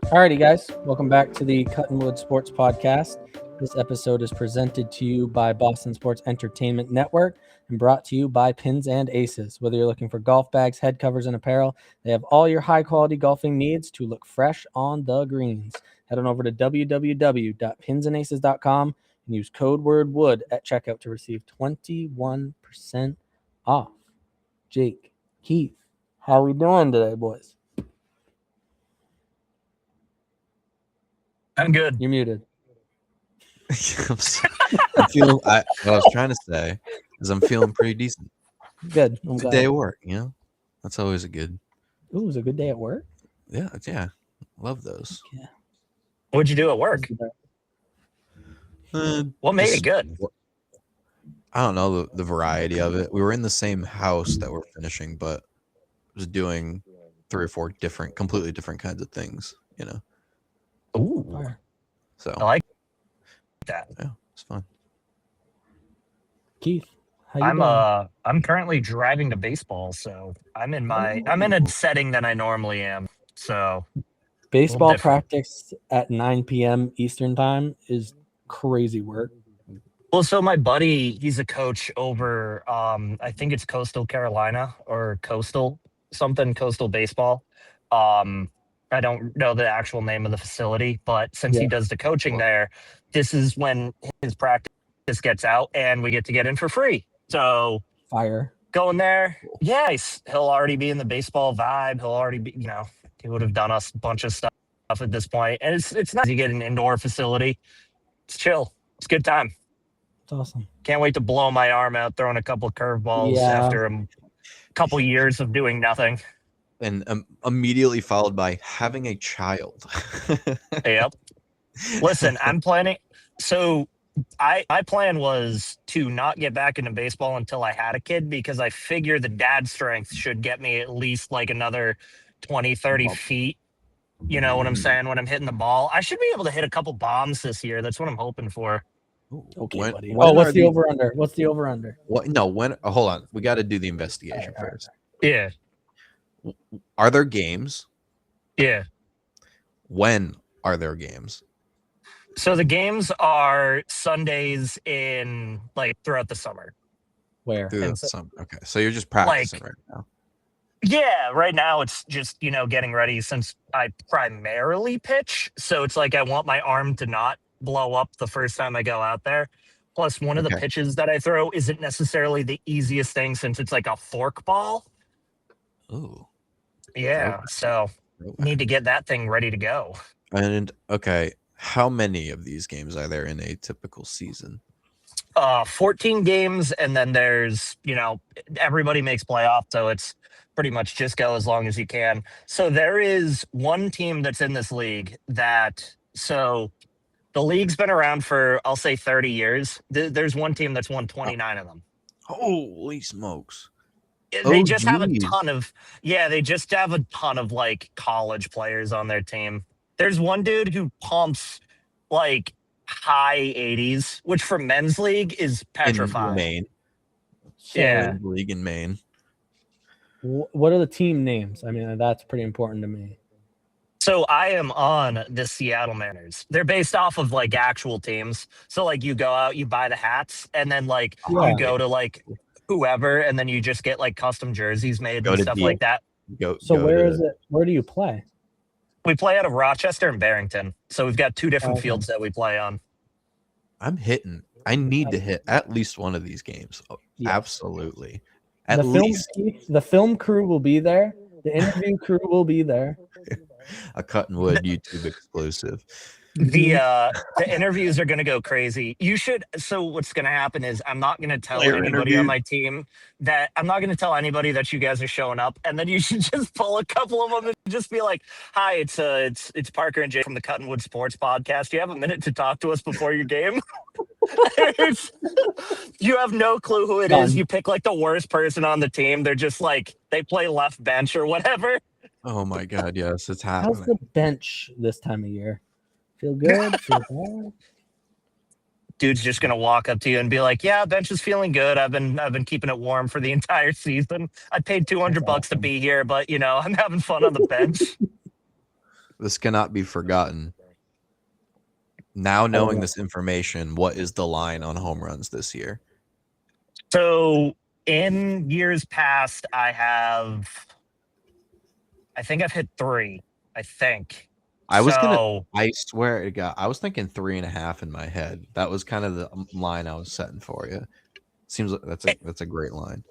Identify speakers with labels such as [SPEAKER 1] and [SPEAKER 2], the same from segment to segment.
[SPEAKER 1] Alrighty, guys, welcome back to the Cuttonwood Sports Podcast. This episode is presented to you by Boston Sports Entertainment Network and brought to you by Pins and Aces. Whether you're looking for golf bags, head covers, and apparel, they have all your high-quality golfing needs to look fresh on the greens. Head on over to www.pinsandaces.com and use code word WOOD at checkout to receive 21% off. Jake, Keith, how we doing today, boys?
[SPEAKER 2] I'm good.
[SPEAKER 1] You're muted.
[SPEAKER 3] What I was trying to say is I'm feeling pretty decent.
[SPEAKER 1] Good.
[SPEAKER 3] It's a day at work, That's always a good.
[SPEAKER 1] Ooh, it was a good day at work.
[SPEAKER 3] Yeah. Love those.
[SPEAKER 1] Yeah.
[SPEAKER 2] What'd you do at work? What made it good?
[SPEAKER 3] I don't know the variety of it. We were in the same house that we're finishing, but was doing 3 or 4 completely different kinds of things.
[SPEAKER 2] Ooh,
[SPEAKER 3] So
[SPEAKER 2] I like that.
[SPEAKER 3] Yeah, it's fun.
[SPEAKER 1] Keith, how you doing?
[SPEAKER 2] I'm currently driving to baseball, so I'm in a setting that I normally am. So
[SPEAKER 1] Baseball
[SPEAKER 2] different.
[SPEAKER 1] practice at 9 p.m. Eastern time is crazy work.
[SPEAKER 2] Well, so my buddy, he's a coach over I think it's Coastal Carolina or Coastal Baseball. I don't know the actual name of the facility, but since he does the coaching there, this is when his practice gets out and we get to get in for free. So
[SPEAKER 1] Fire.
[SPEAKER 2] going there, yeah, he'll already be in the baseball vibe. He'll already be, he would have done us a bunch of stuff at this point. And it's nice. You get an indoor facility. It's chill. It's a good time.
[SPEAKER 1] It's awesome.
[SPEAKER 2] Can't wait to blow my arm out throwing a couple curveballs after a couple years of doing nothing.
[SPEAKER 3] And immediately followed by having a child.
[SPEAKER 2] Yep. Listen, I'm planning. So my plan was to not get back into baseball until I had a kid because I figure the dad strength should get me at least like another 20, 30 feet. You know what I'm saying? When I'm hitting the ball, I should be able to hit a couple bombs this year. That's what I'm hoping for.
[SPEAKER 1] Okay, buddy. What's the over-under? What's the over-under?
[SPEAKER 3] What? No, hold on. We got to do the investigation first.
[SPEAKER 2] Yeah.
[SPEAKER 3] Are there games?
[SPEAKER 2] Yeah.
[SPEAKER 3] When are there games?
[SPEAKER 2] So the games are Sundays in throughout the summer.
[SPEAKER 1] Where?
[SPEAKER 3] Okay. So you're just practicing right now.
[SPEAKER 2] Yeah, right now it's just, getting ready since I primarily pitch. So it's like I want my arm to not blow up the first time I go out there. Plus, one of the pitches that I throw isn't necessarily the easiest thing since it's like a fork ball.
[SPEAKER 3] Ooh.
[SPEAKER 2] Yeah, so need to get that thing ready to go.
[SPEAKER 3] And, how many of these games are there in a typical season?
[SPEAKER 2] 14 games, and then there's, everybody makes playoffs, so it's pretty much just go as long as you can. So there is one team that's in this league so the league's been around for, I'll say 30 years. There's one team that's won 29 of them.
[SPEAKER 3] Holy smokes.
[SPEAKER 2] They just have a ton of college players on their team. There's one dude who pumps high 80s, which for men's league is petrifying.
[SPEAKER 3] In Maine.
[SPEAKER 2] Yeah.
[SPEAKER 3] League in Maine.
[SPEAKER 1] What are the team names? I mean, that's pretty important to me.
[SPEAKER 2] So I am on the Seattle Mariners. They're based off of actual teams. So you go out, you buy the hats, and then you go to whoever, and then you just get custom jerseys made and stuff like that.
[SPEAKER 1] Where is it? Where do you play?
[SPEAKER 2] We play out of Rochester and Barrington. So we've got 2 different fields that we play on.
[SPEAKER 3] I need to hit at least one of these games. Yeah. Absolutely.
[SPEAKER 1] The film crew will be there. The interview crew will be there.
[SPEAKER 3] A Cuttonwood YouTube exclusive.
[SPEAKER 2] The interviews are going to go crazy. So what's going to happen is I'm not going to tell anybody on my team that you guys are showing up, and then you should just pull a couple of them and just be like, "Hi, it's Parker and Jay from the Cuttonwood Sports Podcast. Do you have a minute to talk to us before your game?" You have no clue who it is. You pick the worst person on the team. They're just they play left bench or whatever.
[SPEAKER 3] Oh my God, yes, it's happening.
[SPEAKER 1] How's the bench this time of year? Feel good? Feel bad?
[SPEAKER 2] Dude's just gonna walk up to you and be like, "Yeah, bench is feeling good. I've been keeping it warm for the entire season. I paid $200 to be here, but I'm having fun on the bench."
[SPEAKER 3] This cannot be forgotten. Now knowing this information, what is the line on home runs this year?
[SPEAKER 2] So in years past, I think I've hit 3. I think.
[SPEAKER 3] I swear to God, I was thinking 3.5 in my head. That was kind of the line I was setting for you. Seems like that's a great line.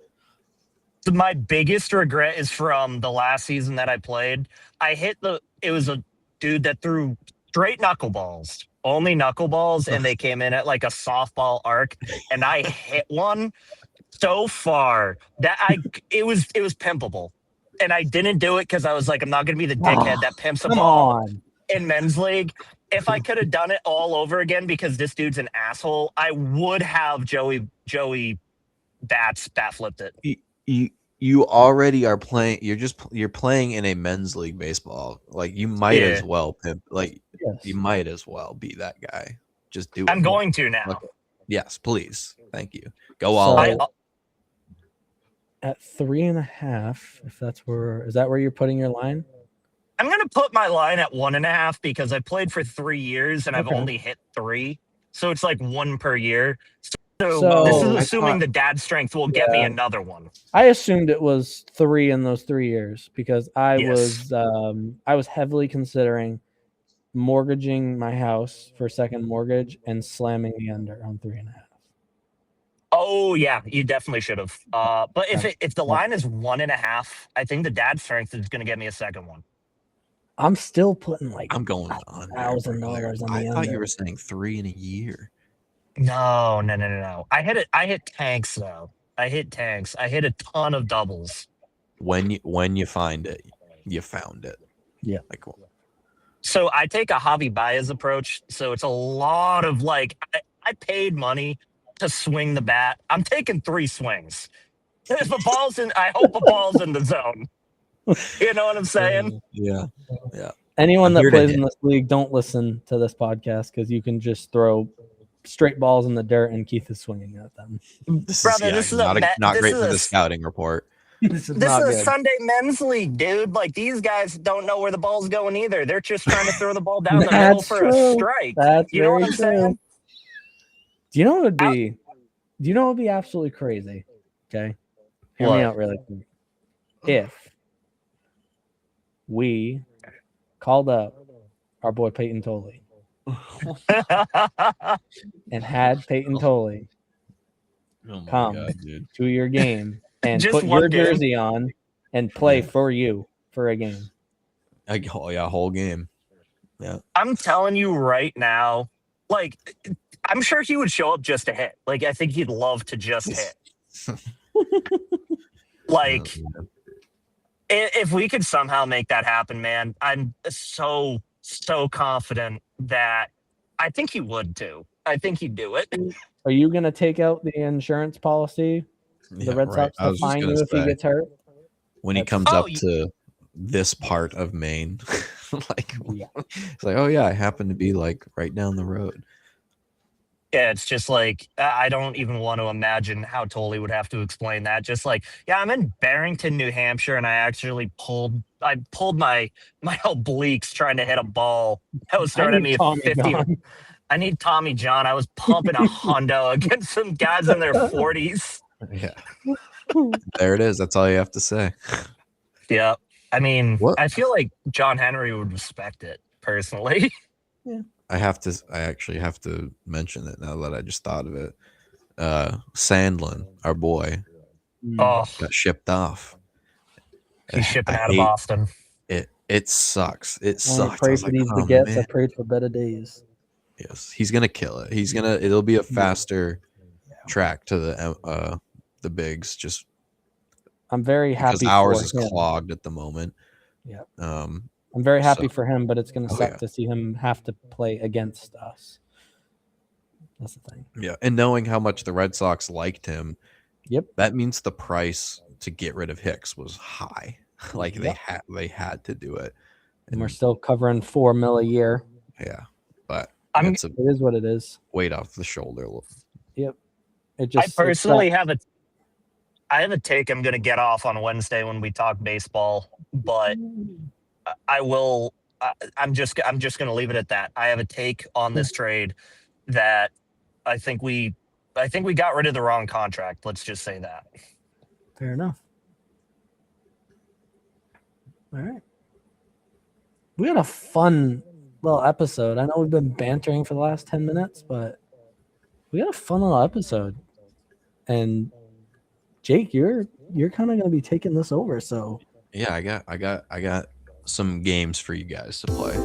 [SPEAKER 2] My biggest regret is from the last season that I played. It was a dude that threw straight knuckleballs, only knuckleballs, and they came in at like a softball arc, and I hit one so far that it was pimpable. And I didn't do it because I was like, I'm not going to be the dickhead that pimps a
[SPEAKER 1] Come
[SPEAKER 2] ball
[SPEAKER 1] on.
[SPEAKER 2] in men's league. If I could have done it all over again because this dude's an asshole, I would have Joey bat flipped it.
[SPEAKER 3] You already are playing. You're playing in a men's league baseball. Like you might as well pimp. Like you might as well be that guy. Just do it.
[SPEAKER 2] I'm going to now.
[SPEAKER 3] Okay. Yes, please. Thank you. Go all in.
[SPEAKER 1] At 3.5, if is that where you're putting your line?
[SPEAKER 2] I'm going to put my line at 1.5 because I played for 3 years and I've only hit 3. So it's like 1 per year. So this is assuming the dad strength will get me another one.
[SPEAKER 1] I assumed it was 3 in those 3 years because I was heavily considering mortgaging my house for second mortgage and slamming the under on 3.5.
[SPEAKER 2] Oh yeah, you definitely should have. But if the line is 1.5, I think the dad strength is going to get me a second one.
[SPEAKER 1] I'm still putting
[SPEAKER 3] I'm going on
[SPEAKER 1] $1,000 on the
[SPEAKER 3] I thought
[SPEAKER 1] under.
[SPEAKER 3] you were saying 3 in a year.
[SPEAKER 2] No. I hit tanks though. I hit a ton of doubles.
[SPEAKER 3] When you find it, you found it.
[SPEAKER 1] Yeah.
[SPEAKER 2] So I take a Javi Baez approach. So it's a lot of like I paid money to swing the bat. I'm taking 3 swings. If a ball's in, I hope a ball's in the zone. You know what I'm saying?
[SPEAKER 3] Yeah.
[SPEAKER 1] Anyone that plays in this league, don't listen to this podcast because you can just throw straight balls in the dirt and Keith is swinging at them.
[SPEAKER 2] This is
[SPEAKER 3] not great for the scouting report.
[SPEAKER 2] This is a Sunday men's league, dude. Like these guys don't know where the ball's going either. They're just trying to throw the ball down the middle for a strike. You know what I'm saying?
[SPEAKER 1] Do you know what would be? Do you know what would be absolutely crazy? Okay, hear me out really quick. If we called up our boy Peyton Tolley and had Peyton Tolley come to your game and
[SPEAKER 2] Just
[SPEAKER 1] put
[SPEAKER 2] one
[SPEAKER 1] your
[SPEAKER 2] game.
[SPEAKER 1] jersey on and play for you for a game.
[SPEAKER 3] Whole game. Yeah.
[SPEAKER 2] I'm telling you right now, like I'm sure he would show up just to hit. Like I think he'd love to just hit. Like if we could somehow make that happen, man, I'm so confident that I think he would too. I think he'd do it.
[SPEAKER 1] Are you going to take out the insurance policy? The Red Sox to fine you if he gets hurt?
[SPEAKER 3] When he comes up to this part of Maine, it's like, oh yeah, I happen to be like right down the road.
[SPEAKER 2] Yeah, it's just like I don't even want to imagine how Tolley would have to explain that. Just like, yeah, I'm in Barrington, New Hampshire, and I actually pulled my obliques trying to hit a ball that was throwing at me at 50.
[SPEAKER 1] John.
[SPEAKER 2] I need Tommy John. I was pumping a hundo against some guys in their 40s.
[SPEAKER 3] Yeah, there it is. That's all you have to say.
[SPEAKER 2] Yeah, I mean, I feel like John Henry would respect it personally.
[SPEAKER 1] Yeah.
[SPEAKER 3] I actually have to mention it now that I just thought of it. Sandlin, our boy, got shipped off.
[SPEAKER 2] He's shipping out of Boston.
[SPEAKER 3] It sucks. It sucks.
[SPEAKER 1] I pray for these baguettes. I prayed for better days.
[SPEAKER 3] Yes, he's gonna kill it. It'll be a faster track to the bigs. Just
[SPEAKER 1] I'm very happy
[SPEAKER 3] because ours is
[SPEAKER 1] for him.
[SPEAKER 3] clogged at the moment.
[SPEAKER 1] Yeah. I'm very happy for him, but it's going to suck to see him have to play against us. That's the thing.
[SPEAKER 3] Yeah, and knowing how much the Red Sox liked him,
[SPEAKER 1] that
[SPEAKER 3] means the price to get rid of Hicks was high. Like they had to do it,
[SPEAKER 1] and we're still covering $4 million a year.
[SPEAKER 3] Yeah, but
[SPEAKER 1] it is what it is.
[SPEAKER 3] Weight off the shoulder.
[SPEAKER 1] Yep.
[SPEAKER 2] I personally have a take I'm going to get off on Wednesday when we talk baseball, but I will I'm just going to leave it at that. I have a take on this trade that I think we got rid of the wrong contract. Let's just say that.
[SPEAKER 1] Fair enough. All right. We had a fun little episode. I know we've been bantering for the last 10 minutes, but we had a fun little episode. And Jake, you're kind of going to be taking this over, so
[SPEAKER 3] Yeah, I got some games for you guys to play.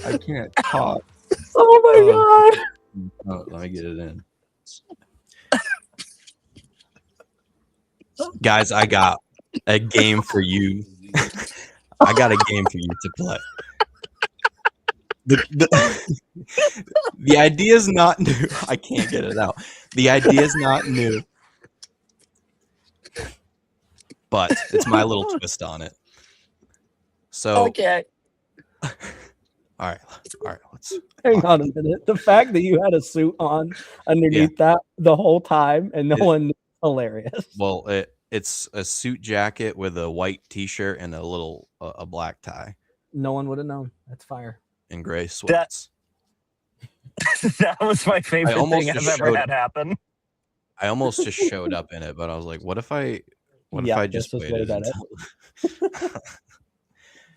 [SPEAKER 3] I can't talk.
[SPEAKER 1] Oh my god.
[SPEAKER 3] Oh, let me get it in. Guys, I got a game for you. I got a game for you to play. The idea is not new. I can't get it out. The idea is not new. But it's my little twist on it. So
[SPEAKER 2] Okay.
[SPEAKER 3] all right, let's
[SPEAKER 1] Hang on a minute. The fact that you had a suit on underneath that the whole time and no one knew, hilarious.
[SPEAKER 3] well, it's a suit jacket with a white t-shirt and a little a black tie
[SPEAKER 1] No one would have known. That's fire.
[SPEAKER 3] and gray sweats.
[SPEAKER 2] That was my favorite
[SPEAKER 3] almost
[SPEAKER 2] thing I've
[SPEAKER 3] just
[SPEAKER 2] ever
[SPEAKER 3] showed-
[SPEAKER 2] had happen.
[SPEAKER 3] I almost just showed up in it, but I was like, what if I just
[SPEAKER 1] this was
[SPEAKER 3] waited
[SPEAKER 1] way better.
[SPEAKER 3] until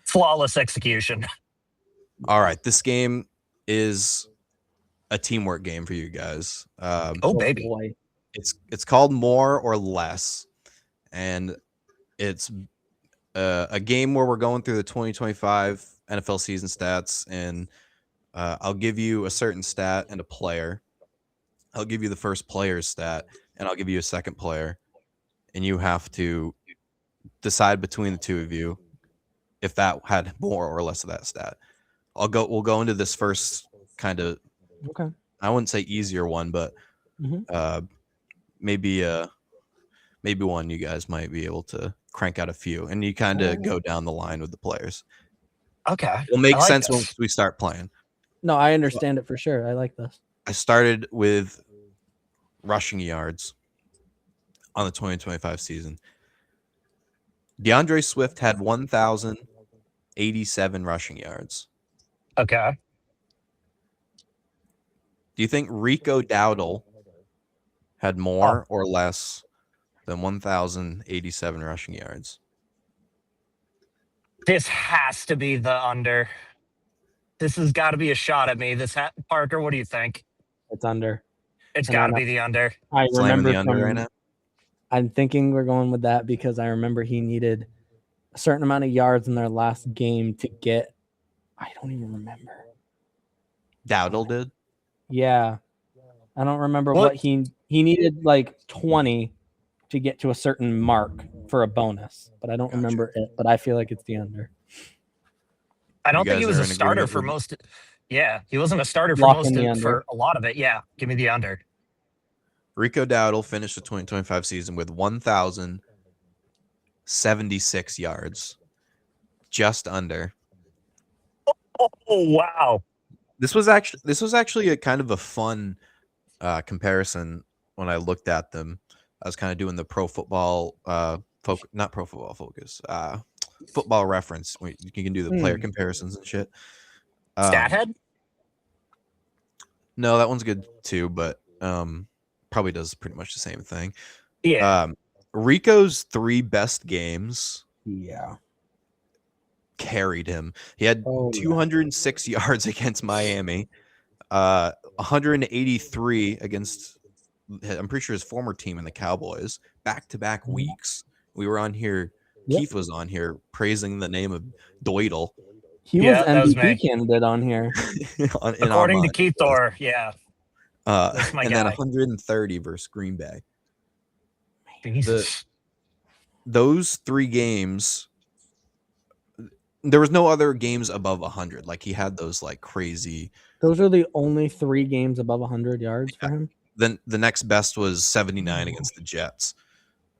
[SPEAKER 2] Flawless execution.
[SPEAKER 3] All right, this game is a teamwork game for you guys.
[SPEAKER 2] Oh, baby.
[SPEAKER 1] Boy.
[SPEAKER 3] It's called More or Less, and it's a game where we're going through the 2025 NFL season stats, and I'll give you a certain stat and a player. I'll give you the first player's stat, and I'll give you a second player, and you have to decide between the two of you if that had more or less of that stat. We'll go into this first kind of,
[SPEAKER 1] Okay.
[SPEAKER 3] I wouldn't say easier one, but maybe one you guys might be able to crank out a few, and you kind of go down the line with the players.
[SPEAKER 2] Okay.
[SPEAKER 3] It'll make
[SPEAKER 2] I like
[SPEAKER 3] sense
[SPEAKER 2] this.
[SPEAKER 3] once we start playing.
[SPEAKER 1] No, I understand it for sure. I like this.
[SPEAKER 3] I started with rushing yards on the 2025 season. DeAndre Swift had 1,087 rushing yards.
[SPEAKER 2] Okay.
[SPEAKER 3] Do you think Rico Dowdle had more or less than 1,087 rushing yards?
[SPEAKER 2] This has to be the under. This has got to be a shot at me. Parker, what do you think?
[SPEAKER 1] It's under.
[SPEAKER 2] It's
[SPEAKER 1] And
[SPEAKER 2] got
[SPEAKER 1] I'm
[SPEAKER 2] to
[SPEAKER 1] not-
[SPEAKER 2] be the under.
[SPEAKER 1] I
[SPEAKER 3] Slamming
[SPEAKER 1] remember
[SPEAKER 3] the under
[SPEAKER 1] from,
[SPEAKER 3] right now?
[SPEAKER 1] I'm thinking we're going with that because I remember he needed a certain amount of yards in their last game to get. I don't even remember.
[SPEAKER 3] Dowdle did?
[SPEAKER 1] Yeah, I don't remember
[SPEAKER 2] What?
[SPEAKER 1] what he needed, like 20 to get to a certain mark for a bonus, but I don't
[SPEAKER 3] Gotcha.
[SPEAKER 1] remember it. But I feel like it's the under.
[SPEAKER 2] I don't think he
[SPEAKER 3] guys
[SPEAKER 2] was
[SPEAKER 3] are
[SPEAKER 2] a
[SPEAKER 3] in
[SPEAKER 2] starter
[SPEAKER 3] agreement
[SPEAKER 2] for
[SPEAKER 3] with-
[SPEAKER 2] most. Yeah, he wasn't a starter for
[SPEAKER 1] Lock
[SPEAKER 2] most
[SPEAKER 1] in the
[SPEAKER 2] of,
[SPEAKER 1] under.
[SPEAKER 2] for a lot of it. Yeah, give me the under.
[SPEAKER 3] Rico Dowdle finished the 2025 season with 1,076 yards, just under.
[SPEAKER 2] Oh wow!
[SPEAKER 3] This was actually a kind of a fun comparison when I looked at them. I was kind of doing the Pro Football not Pro Football Focus, Football Reference. You can do the player comparisons and shit.
[SPEAKER 2] Stathead.
[SPEAKER 3] No, that one's good too, but probably does pretty much the same thing.
[SPEAKER 2] Yeah.
[SPEAKER 3] Rico's 3 best games
[SPEAKER 1] Yeah.
[SPEAKER 3] carried him. He had
[SPEAKER 1] Oh, yeah.
[SPEAKER 3] 206 yards against Miami, 183 against, I'm pretty sure, his former team in the Cowboys, back-to-back weeks. We were on here,
[SPEAKER 1] Yep.
[SPEAKER 3] Keith was on here praising the name of Doidle.
[SPEAKER 1] He
[SPEAKER 2] Yeah,
[SPEAKER 1] was
[SPEAKER 2] that was
[SPEAKER 1] MVP
[SPEAKER 2] me.
[SPEAKER 1] candidate on here.
[SPEAKER 2] According to Keith Thor, yeah. That's my
[SPEAKER 3] and then
[SPEAKER 2] guy.
[SPEAKER 3] 130 versus Green Bay.
[SPEAKER 2] Jesus.
[SPEAKER 3] Those 3 games, there was no other games above 100. Like he had those like crazy.
[SPEAKER 1] Those are the only 3 games above 100 yards for him.
[SPEAKER 3] then the next best was 79 against the Jets.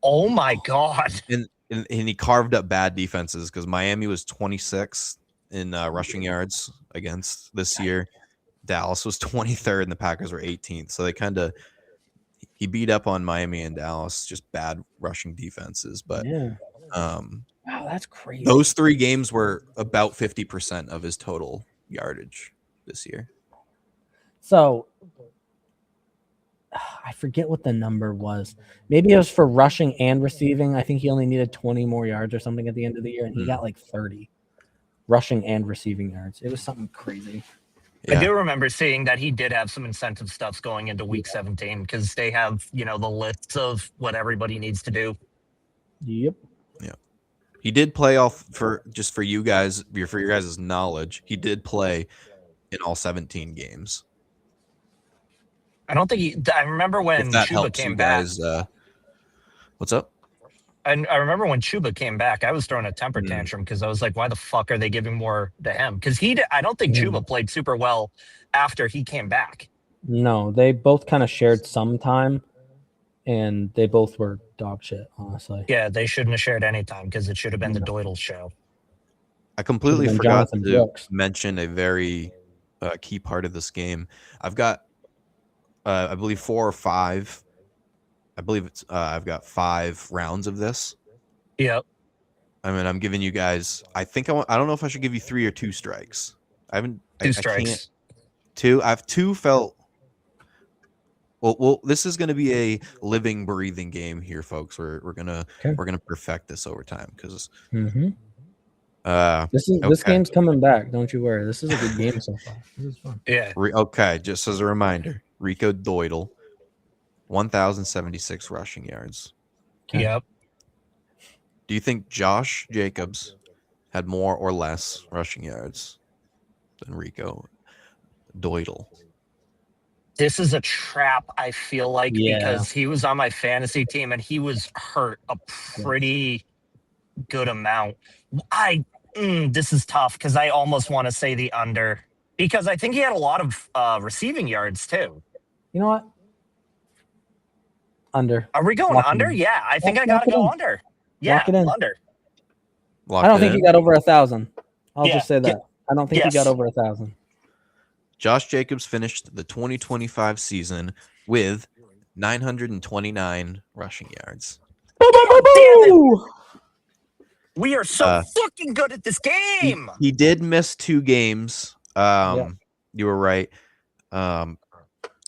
[SPEAKER 2] Oh my God.
[SPEAKER 3] And he carved up bad defenses because Miami was 26 in rushing yards against this year. Dallas was 23rd and the Packers were 18th. So he beat up on Miami and Dallas, just bad rushing defenses. But
[SPEAKER 1] Yeah. Wow, that's crazy.
[SPEAKER 3] those 3 games were about 50% of his total yardage this year.
[SPEAKER 1] So I forget what the number was. Maybe it was for rushing and receiving. I think he only needed 20 more yards or something at the end of the year, and he got like 30 rushing and receiving yards. It was something crazy.
[SPEAKER 3] Yeah.
[SPEAKER 2] I do remember seeing that he did have some incentive stuff going into week 17 because they have, the lists of what everybody needs to do.
[SPEAKER 1] Yep.
[SPEAKER 3] He did play for you guys, for your guys' knowledge. He did play in all 17 games.
[SPEAKER 2] I don't think I remember when
[SPEAKER 3] If that
[SPEAKER 2] Chuba
[SPEAKER 3] helps
[SPEAKER 2] came
[SPEAKER 3] you
[SPEAKER 2] back.
[SPEAKER 3] guys, what's up?
[SPEAKER 2] I remember when Chuba came back, I was throwing a temper tantrum because I was like, why the fuck are they giving more to him? Because I don't think Chuba played super well after he came back.
[SPEAKER 1] No, they both kind of shared some time, and they both were dog shit, honestly.
[SPEAKER 2] Yeah, they shouldn't have shared any time because it should have been the Doyle show.
[SPEAKER 3] I completely
[SPEAKER 1] Could've been
[SPEAKER 3] forgot
[SPEAKER 1] Jonathan
[SPEAKER 3] to
[SPEAKER 1] Brooks.
[SPEAKER 3] mention a very key part of this game. I've got, I believe 4 or 5. I believe it's. I've got 5 rounds of this.
[SPEAKER 2] Yep.
[SPEAKER 3] I mean, I'm giving you guys. I think I don't know if I should give you 3 or 2 strikes. I haven't.
[SPEAKER 2] 2
[SPEAKER 3] I
[SPEAKER 2] strikes.
[SPEAKER 3] can't. 2. I've 2 felt. Well, this is going to be a living, breathing game here, folks. We're gonna perfect this over time because.
[SPEAKER 1] This game's coming back. Don't you worry. This is a good game so far. This is fun.
[SPEAKER 2] Yeah.
[SPEAKER 3] Okay, just as a reminder, Rico Doidle, 1,076 rushing yards.
[SPEAKER 1] Okay.
[SPEAKER 2] Yep.
[SPEAKER 3] Do you think Josh Jacobs had more or less rushing yards than Rico Doidle?
[SPEAKER 2] This is a trap, I feel like,
[SPEAKER 1] Yeah.
[SPEAKER 2] because he was on my fantasy team and he was hurt a pretty good amount. This is tough because I almost want to say the under because I think he had a lot of receiving yards too.
[SPEAKER 1] You know what? Under.
[SPEAKER 2] Are we going
[SPEAKER 1] Lock it
[SPEAKER 2] under?
[SPEAKER 1] in.
[SPEAKER 2] Yeah, I think I
[SPEAKER 1] Lock
[SPEAKER 2] gotta
[SPEAKER 1] it
[SPEAKER 2] go
[SPEAKER 1] in.
[SPEAKER 2] under. Yeah,
[SPEAKER 1] Lock it in.
[SPEAKER 2] under.
[SPEAKER 1] I don't think he got over 1,000. I'll just say that.
[SPEAKER 2] Yeah.
[SPEAKER 1] I don't think he
[SPEAKER 2] Yes.
[SPEAKER 1] got over 1,000.
[SPEAKER 3] Josh Jacobs finished the 2025 season with 929 rushing yards.
[SPEAKER 2] Damn it. We are so fucking good at this game.
[SPEAKER 3] He did miss 2 games.
[SPEAKER 1] Yeah.
[SPEAKER 3] You were right.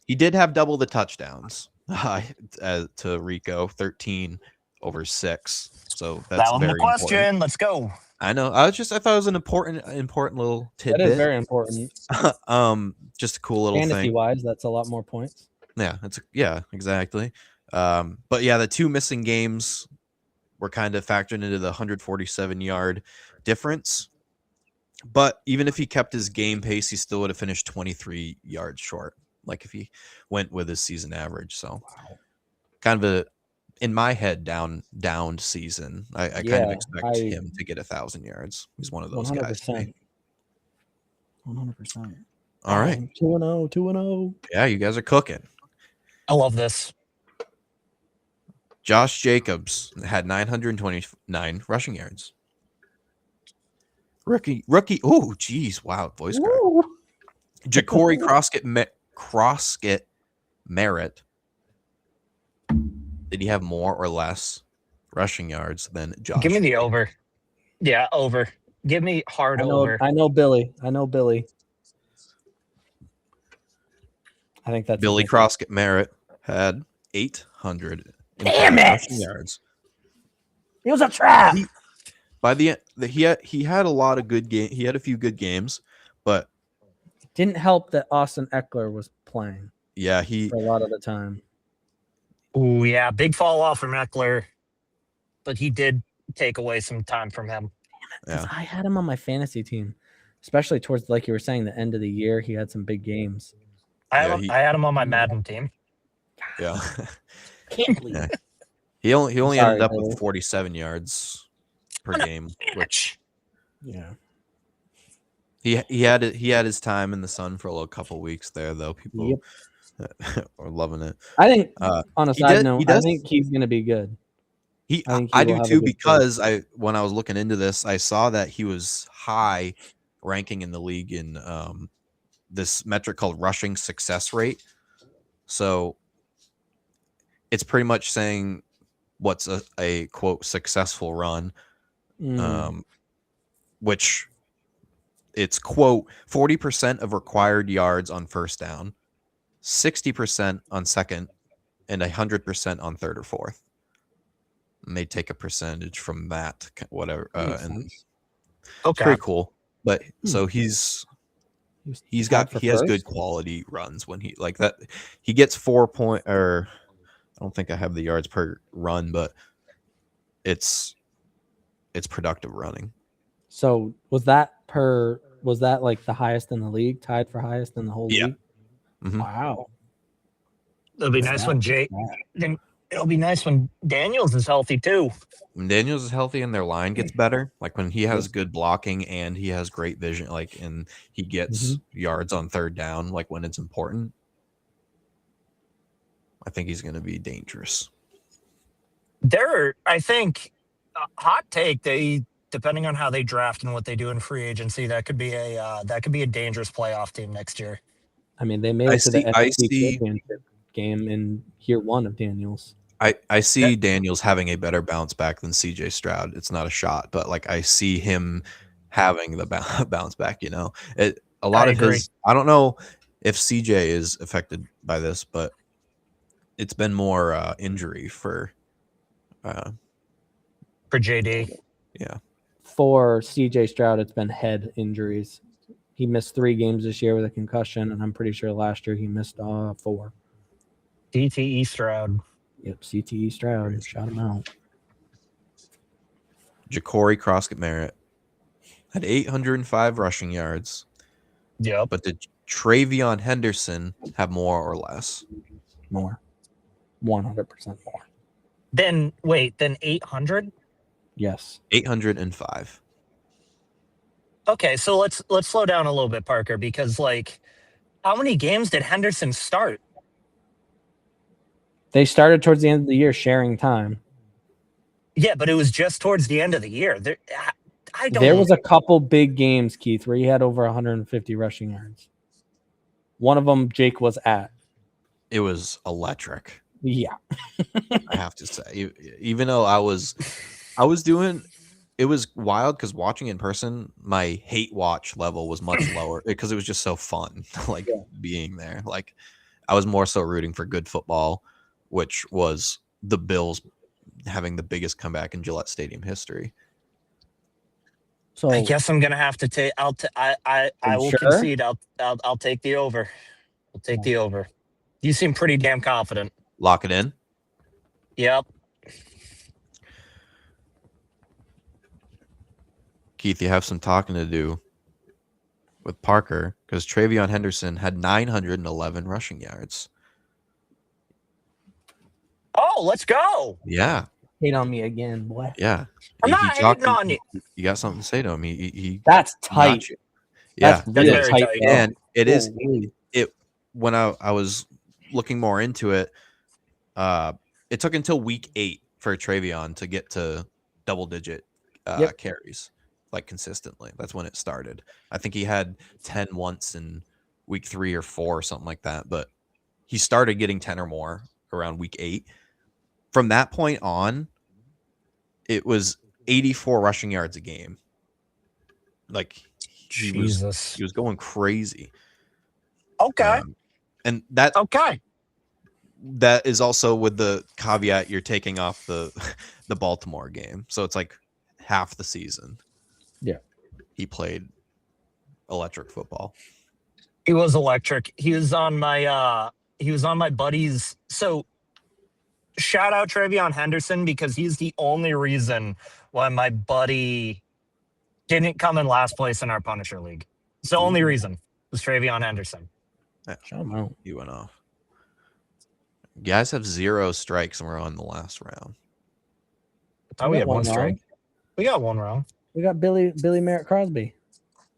[SPEAKER 3] He did have double the touchdowns to Rico, 13 over 6. So that's
[SPEAKER 2] That was
[SPEAKER 3] very
[SPEAKER 2] the question.
[SPEAKER 3] important.
[SPEAKER 2] Let's go.
[SPEAKER 3] I know. I thought it was an important little tidbit.
[SPEAKER 1] That is very important.
[SPEAKER 3] Just a cool little
[SPEAKER 1] Fantasy
[SPEAKER 3] thing.
[SPEAKER 1] wise, that's a lot more points.
[SPEAKER 3] Yeah, exactly. But yeah, the 2 missing games were kind of factored into the 147-yard difference. But even if he kept his game pace, he still would have finished 23 yards short, like if he went with his season average. So kind of in my head, downed season. I kind of expect him to get 1,000 yards. He's one of those guys.
[SPEAKER 1] 100%. 100%.
[SPEAKER 3] All right.
[SPEAKER 1] 2-0, 2-0.
[SPEAKER 3] Yeah, you guys are cooking.
[SPEAKER 2] I love this.
[SPEAKER 3] Josh Jacobs had 929 rushing yards. Rookie. Oh, geez. Wow. Voice crack. Ja'Cory Croskett Merritt. Did he have more or less rushing yards than Josh?
[SPEAKER 2] Give me the over. Yeah, over. Give me hard over.
[SPEAKER 1] I know Billy. I think that's
[SPEAKER 3] Billy Croskett Merritt had 800
[SPEAKER 1] Damn it!
[SPEAKER 3] rushing yards.
[SPEAKER 1] It was a trap.
[SPEAKER 3] By the end, he had a lot of good game. He had a few good games, but
[SPEAKER 1] Didn't help that Austin Eckler was playing
[SPEAKER 3] yeah,
[SPEAKER 1] for a lot of the time.
[SPEAKER 2] Ooh, yeah, big fall off from Eckler, but he did take away some time from him.
[SPEAKER 3] Yeah.
[SPEAKER 1] I had him on my fantasy team, especially towards, like you were saying, the end of the year. He had some big games.
[SPEAKER 2] I had him on my Madden team.
[SPEAKER 3] Yeah.
[SPEAKER 1] Can't believe
[SPEAKER 3] Yeah. He only
[SPEAKER 1] Sorry,
[SPEAKER 3] ended up
[SPEAKER 1] Billy.
[SPEAKER 3] with 47 yards per game, which
[SPEAKER 1] Yeah.
[SPEAKER 3] he had his time in the sun for a little couple weeks there though. People
[SPEAKER 1] Yep.
[SPEAKER 3] We're loving it.
[SPEAKER 1] I think
[SPEAKER 3] Uh,
[SPEAKER 1] on a
[SPEAKER 3] he
[SPEAKER 1] side
[SPEAKER 3] did-
[SPEAKER 1] note,
[SPEAKER 3] he
[SPEAKER 1] I
[SPEAKER 3] does-
[SPEAKER 1] think he's going to be good. I think he
[SPEAKER 3] I
[SPEAKER 1] will
[SPEAKER 3] do
[SPEAKER 1] have a
[SPEAKER 3] too,
[SPEAKER 1] good
[SPEAKER 3] because when I was looking into this, I saw that he was high ranking in the league in this metric called rushing success rate. So it's pretty much saying what's a quote successful run, which it's quote 40% of required yards on first down, 60% on second, and 100% on third or fourth. And they take a percentage from that, whatever.
[SPEAKER 1] Makes
[SPEAKER 3] And
[SPEAKER 1] sense.
[SPEAKER 3] it's
[SPEAKER 2] Okay.
[SPEAKER 3] pretty cool. But so he has good quality runs when he like that. He gets 4 point, or I don't think I have the yards per run, but it's productive running.
[SPEAKER 1] So was that like the highest in the league, tied for highest in the whole
[SPEAKER 3] Yeah.
[SPEAKER 1] league?
[SPEAKER 3] Mhm.
[SPEAKER 1] Wow.
[SPEAKER 2] It'll be nice when It'll be nice when Daniels is healthy too.
[SPEAKER 3] When Daniels is healthy and their line gets better, like when he has good blocking and he has great vision, like, and he gets yards on third down, like when it's important, I think he's going to be dangerous.
[SPEAKER 2] I think, hot take, depending on how they draft and what they do in free agency, that could be a dangerous playoff team next year.
[SPEAKER 1] I mean, they made it to the NFC Championship game in year one of Daniels.
[SPEAKER 3] I see Daniels having a better bounce back than CJ Stroud. It's not a shot, but like I see him having the bounce back. You know, I don't know if CJ is affected by this, but it's been more injury for
[SPEAKER 2] JD.
[SPEAKER 3] Yeah.
[SPEAKER 1] For CJ Stroud, it's been head injuries. He missed 3 games this year with a concussion, and I'm pretty sure last year he missed 4.
[SPEAKER 2] DTE Stroud.
[SPEAKER 1] Yep, CTE Stroud. Shout him out.
[SPEAKER 3] Ja'Cory Croskett-Merritt had 805 rushing yards.
[SPEAKER 2] Yep.
[SPEAKER 3] But did Travion Henderson have more or less?
[SPEAKER 1] More. 100% more.
[SPEAKER 2] Then 800?
[SPEAKER 1] Yes.
[SPEAKER 3] 805.
[SPEAKER 2] Okay, so let's slow down a little bit, Parker, because like, how many games did Henderson start?
[SPEAKER 1] They started towards the end of the year sharing time.
[SPEAKER 2] Yeah, but it was just towards the end of the year.
[SPEAKER 1] There was a couple big games, Keith, where he had over 150 rushing yards. One of them, Jake was at.
[SPEAKER 3] It was electric.
[SPEAKER 1] Yeah.
[SPEAKER 3] I have to say, even though I was doing, it was wild because watching in person, my hate watch level was much lower because it was just so fun, like being there. Like I was more so rooting for good football, which was the Bills having the biggest comeback in Gillette Stadium history.
[SPEAKER 1] So
[SPEAKER 2] I guess I'm gonna have to take. I will concede. I'll take the over. I'll take the over. You seem pretty damn confident.
[SPEAKER 3] Lock it in.
[SPEAKER 2] Yep.
[SPEAKER 3] Keith, you have some talking to do with Parker because Travion Henderson had 911 rushing yards.
[SPEAKER 2] Oh, let's go.
[SPEAKER 3] Yeah.
[SPEAKER 1] Hate on me again, boy.
[SPEAKER 3] Yeah.
[SPEAKER 2] I'm not hating on you.
[SPEAKER 3] You got something to say to him. He
[SPEAKER 1] That's tight.
[SPEAKER 3] Yeah.
[SPEAKER 1] That's very tight.
[SPEAKER 3] And it is. When I was looking more into it, it took until week 8 for Travion to get to double-digit carries, like consistently. That's when it started. I think he had 10 once in week 3 or 4 or something like that, but he started getting 10 or more around week 8. From that point on, it was 84 rushing yards a game. Like he was going crazy.
[SPEAKER 2] Okay.
[SPEAKER 3] And that
[SPEAKER 2] okay.
[SPEAKER 3] That is also with the caveat you're taking off the Baltimore game. So it's like half the season.
[SPEAKER 1] Yeah.
[SPEAKER 3] He played electric football.
[SPEAKER 2] He was electric. He was on my buddy's. So shout out Travion Henderson because he's the only reason why my buddy didn't come in last place in our Punisher League. It's the only reason was Travion Henderson.
[SPEAKER 3] Yeah.
[SPEAKER 1] Shout him out.
[SPEAKER 3] He went off. You guys have 0 strikes and we're on the last round.
[SPEAKER 2] I thought we had one strike. We got one round.
[SPEAKER 1] We got Billy Merritt Crosby.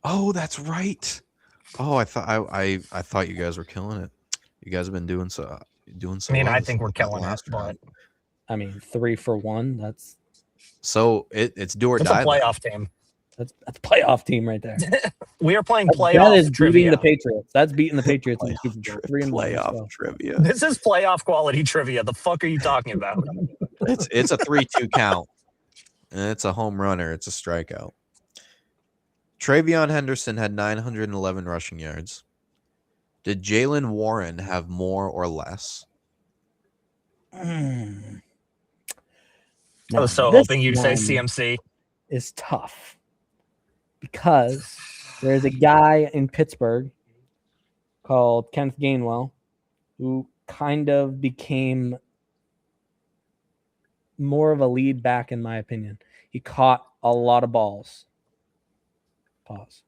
[SPEAKER 3] Oh, that's right. Oh, I thought you guys were killing it. You guys have been doing so
[SPEAKER 2] I mean,
[SPEAKER 3] well
[SPEAKER 2] I
[SPEAKER 3] this
[SPEAKER 2] think we're killing it,
[SPEAKER 3] last
[SPEAKER 2] but
[SPEAKER 3] round.
[SPEAKER 1] I mean, 3 for 1. That's
[SPEAKER 3] So it's do or
[SPEAKER 2] it's a
[SPEAKER 3] die. then.
[SPEAKER 2] playoff team.
[SPEAKER 1] that's a playoff team right there.
[SPEAKER 2] We are playing
[SPEAKER 1] That
[SPEAKER 2] playoff
[SPEAKER 1] is beating
[SPEAKER 2] trivia.
[SPEAKER 1] the Patriots. That's beating the Patriots in the
[SPEAKER 3] Playoff,
[SPEAKER 1] Super Bowl. 3-1. Let's
[SPEAKER 3] playoff
[SPEAKER 1] go.
[SPEAKER 3] trivia.
[SPEAKER 2] This is playoff quality trivia. The fuck are you talking about?
[SPEAKER 3] It's a 3-2 count. And it's a home runner. It's a strikeout. Travion Henderson had 911 rushing yards. Did Jalen Warren have more or less?
[SPEAKER 1] Mm.
[SPEAKER 2] I was
[SPEAKER 1] Now,
[SPEAKER 2] so
[SPEAKER 1] this
[SPEAKER 2] hoping you'd say
[SPEAKER 1] one
[SPEAKER 2] CMC.
[SPEAKER 1] is tough because there's a guy in Pittsburgh called Kenneth Gainwell who kind of became more of a lead back, in my opinion. He caught a lot of balls. Pause.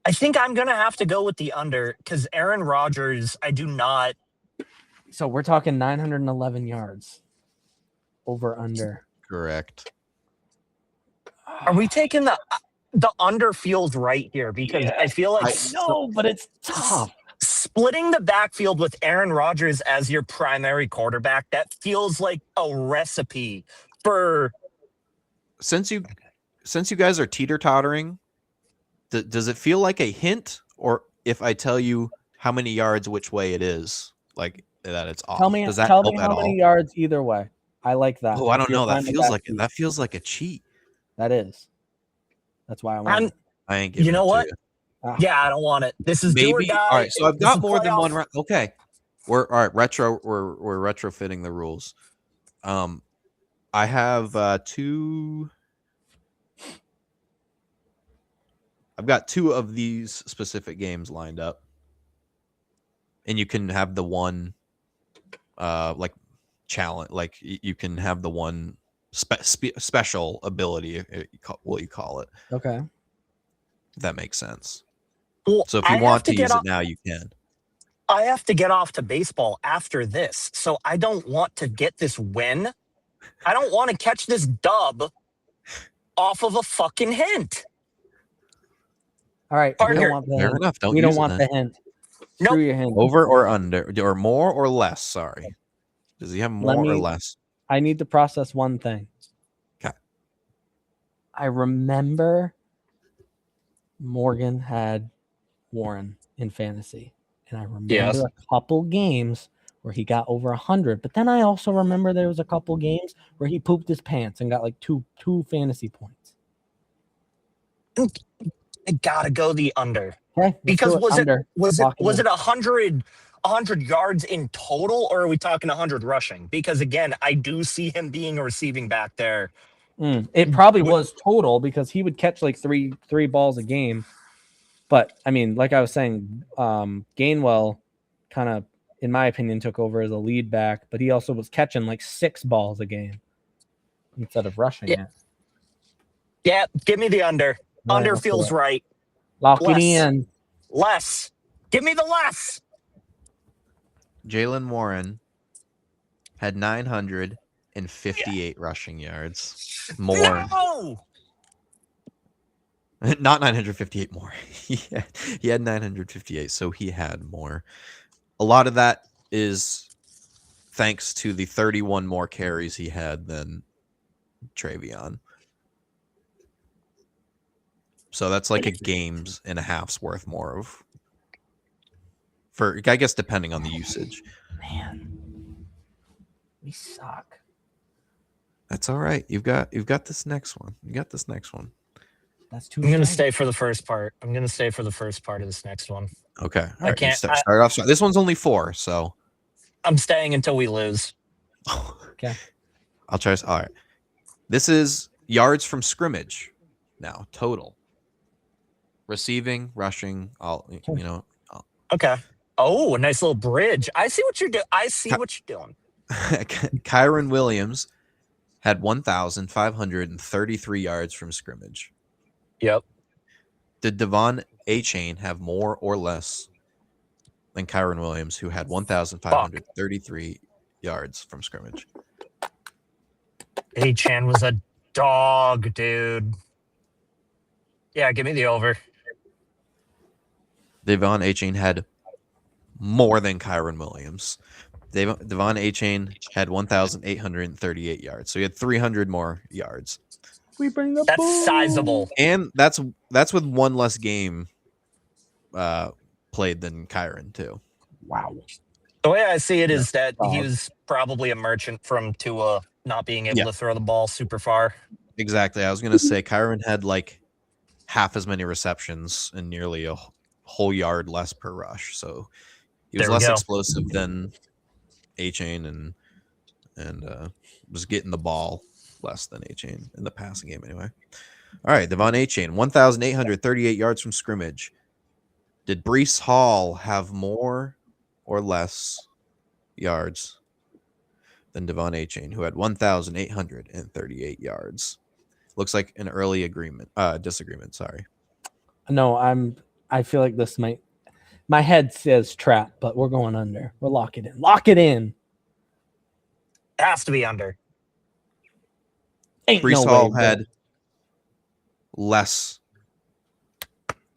[SPEAKER 2] I think I'm gonna have to go with the under because Aaron Rodgers. I do not.
[SPEAKER 1] So we're talking 911 yards over under.
[SPEAKER 3] Correct.
[SPEAKER 2] Are we taking the under feels right here because I feel like
[SPEAKER 1] No, but it's tough.
[SPEAKER 2] splitting the backfield with Aaron Rodgers as your primary quarterback, that feels like a recipe for
[SPEAKER 3] Since you guys are teeter-tottering, does it feel like a hint, or if I tell you how many yards which way it is, like that it's off?
[SPEAKER 1] Tell me,
[SPEAKER 3] Does that
[SPEAKER 1] tell
[SPEAKER 3] help
[SPEAKER 1] me
[SPEAKER 3] at
[SPEAKER 1] how many
[SPEAKER 3] all?
[SPEAKER 1] yards either way. I like that.
[SPEAKER 3] Oh, I
[SPEAKER 1] If
[SPEAKER 3] don't
[SPEAKER 1] you're
[SPEAKER 3] know.
[SPEAKER 1] trying to
[SPEAKER 3] That feels like a cheat.
[SPEAKER 1] That is. That's why I want it.
[SPEAKER 3] I ain't giving
[SPEAKER 2] you know
[SPEAKER 3] it to
[SPEAKER 2] what?
[SPEAKER 3] you.
[SPEAKER 1] Ah,
[SPEAKER 2] Yeah, I don't want it. This is do or
[SPEAKER 3] Maybe.
[SPEAKER 2] die.
[SPEAKER 3] All right, so I've
[SPEAKER 2] This is
[SPEAKER 3] got more than
[SPEAKER 2] playoff.
[SPEAKER 3] one. Okay, we're all right. Retro. We're retrofitting the rules. I have two. I've got two of these specific games lined up, and you can have the one, like challenge. Like you can have the one special ability. What you call it?
[SPEAKER 1] Okay.
[SPEAKER 3] If that makes sense.
[SPEAKER 2] Well,
[SPEAKER 3] So if
[SPEAKER 2] I
[SPEAKER 3] you
[SPEAKER 2] have
[SPEAKER 3] want to
[SPEAKER 2] get
[SPEAKER 3] use it
[SPEAKER 2] off-
[SPEAKER 3] now, you can.
[SPEAKER 2] I have to get off to baseball after this, so I don't want to get this win. I don't want to catch this dub off of a fucking hint.
[SPEAKER 1] All right. We
[SPEAKER 2] Parker,
[SPEAKER 1] don't want the
[SPEAKER 3] Fair
[SPEAKER 1] hint.
[SPEAKER 3] enough. Don't
[SPEAKER 1] We
[SPEAKER 3] use
[SPEAKER 1] don't
[SPEAKER 3] it
[SPEAKER 1] want
[SPEAKER 3] then.
[SPEAKER 1] the hint.
[SPEAKER 2] Nope.
[SPEAKER 1] Screw your hint.
[SPEAKER 3] Over or under, or more or less? Sorry. Does he have more or less?
[SPEAKER 1] I need to process one thing.
[SPEAKER 3] Okay.
[SPEAKER 1] I remember Morgan had Warren in fantasy, and I remember
[SPEAKER 2] Yes.
[SPEAKER 1] a couple games where he got over 100. But then I also remember there was a couple games where he pooped his pants and got like two fantasy points.
[SPEAKER 2] I gotta go the under.
[SPEAKER 1] Okay, let's
[SPEAKER 2] Because
[SPEAKER 1] do it.
[SPEAKER 2] was it
[SPEAKER 1] Under. Lock
[SPEAKER 2] was
[SPEAKER 1] in.
[SPEAKER 2] it 100 yards in total, or are we talking 100 rushing? Because again, I do see him being a receiving back there.
[SPEAKER 1] It probably was total because he would catch like three balls a game. But I mean, like I was saying, Gainwell kind of, in my opinion, took over as a lead back, but he also was catching like 6 balls a game instead of rushing it.
[SPEAKER 2] Yeah, give me the under.
[SPEAKER 1] All right,
[SPEAKER 2] Under
[SPEAKER 1] let's do
[SPEAKER 2] feels
[SPEAKER 1] it.
[SPEAKER 2] right.
[SPEAKER 1] Lock it
[SPEAKER 2] Less.
[SPEAKER 1] in.
[SPEAKER 2] Less. Give me the less.
[SPEAKER 3] Jalen Warren had 958 rushing yards. More.
[SPEAKER 2] No.
[SPEAKER 3] Not 958 more. He had 958, so he had more. A lot of that is thanks to the 31 more carries he had than Travion. So that's like a game's and a half's worth more of. For I guess depending on the usage.
[SPEAKER 1] Man, we suck.
[SPEAKER 3] That's all right. You've got this next one. You got this next one.
[SPEAKER 1] That's too.
[SPEAKER 2] I'm gonna
[SPEAKER 1] strong.
[SPEAKER 2] stay for the first part. I'm gonna stay for the first part of this next one.
[SPEAKER 3] Okay. All
[SPEAKER 2] I
[SPEAKER 3] right.
[SPEAKER 2] can't-
[SPEAKER 3] Start off. This one's only 4, so
[SPEAKER 2] I'm staying until we lose.
[SPEAKER 1] Okay.
[SPEAKER 3] I'll try. All right. This is yards from scrimmage. Now total. Receiving, rushing, all
[SPEAKER 2] Okay. Oh, a nice little bridge. I see what you're doing. I see what you're doing.
[SPEAKER 3] Kyron Williams had 1,533 yards from scrimmage.
[SPEAKER 2] Yep.
[SPEAKER 3] Did Devon Achane have more or less than Kyron Williams, who had 1,533 yards from scrimmage?
[SPEAKER 2] A-Chan was a dog, dude. Yeah, give me the over.
[SPEAKER 3] Devon Achane had more than Kyron Williams. Devon Achane had 1,838 yards, so he had 300 more yards.
[SPEAKER 1] We bring the
[SPEAKER 2] That's
[SPEAKER 1] boom.
[SPEAKER 2] sizable.
[SPEAKER 3] And that's with one less game played than Kyron too.
[SPEAKER 1] Wow.
[SPEAKER 2] The way I see it
[SPEAKER 3] Yeah.
[SPEAKER 2] is that he
[SPEAKER 1] Dog.
[SPEAKER 2] was probably a merchant from Tua not being able
[SPEAKER 3] Yeah.
[SPEAKER 2] to throw the ball super far.
[SPEAKER 3] Exactly. I was gonna say Kyron had like half as many receptions and nearly a whole yard less per rush. So he was
[SPEAKER 2] There we
[SPEAKER 3] less
[SPEAKER 2] go.
[SPEAKER 3] explosive than Achane and was getting the ball less than Achane in the passing game anyway. All right, Devon Achane, 1,838 yards from scrimmage. Did Breece Hall have more or less yards than Devon Achane, who had 1,838 yards? Looks like an early disagreement. Sorry.
[SPEAKER 1] No, I feel like this might. My head says trap, but we're going under. We'll lock it in. Lock it in.
[SPEAKER 2] It has to be under.
[SPEAKER 1] Ain't
[SPEAKER 3] Breece
[SPEAKER 1] no
[SPEAKER 3] Hall
[SPEAKER 1] way, bro.
[SPEAKER 3] had less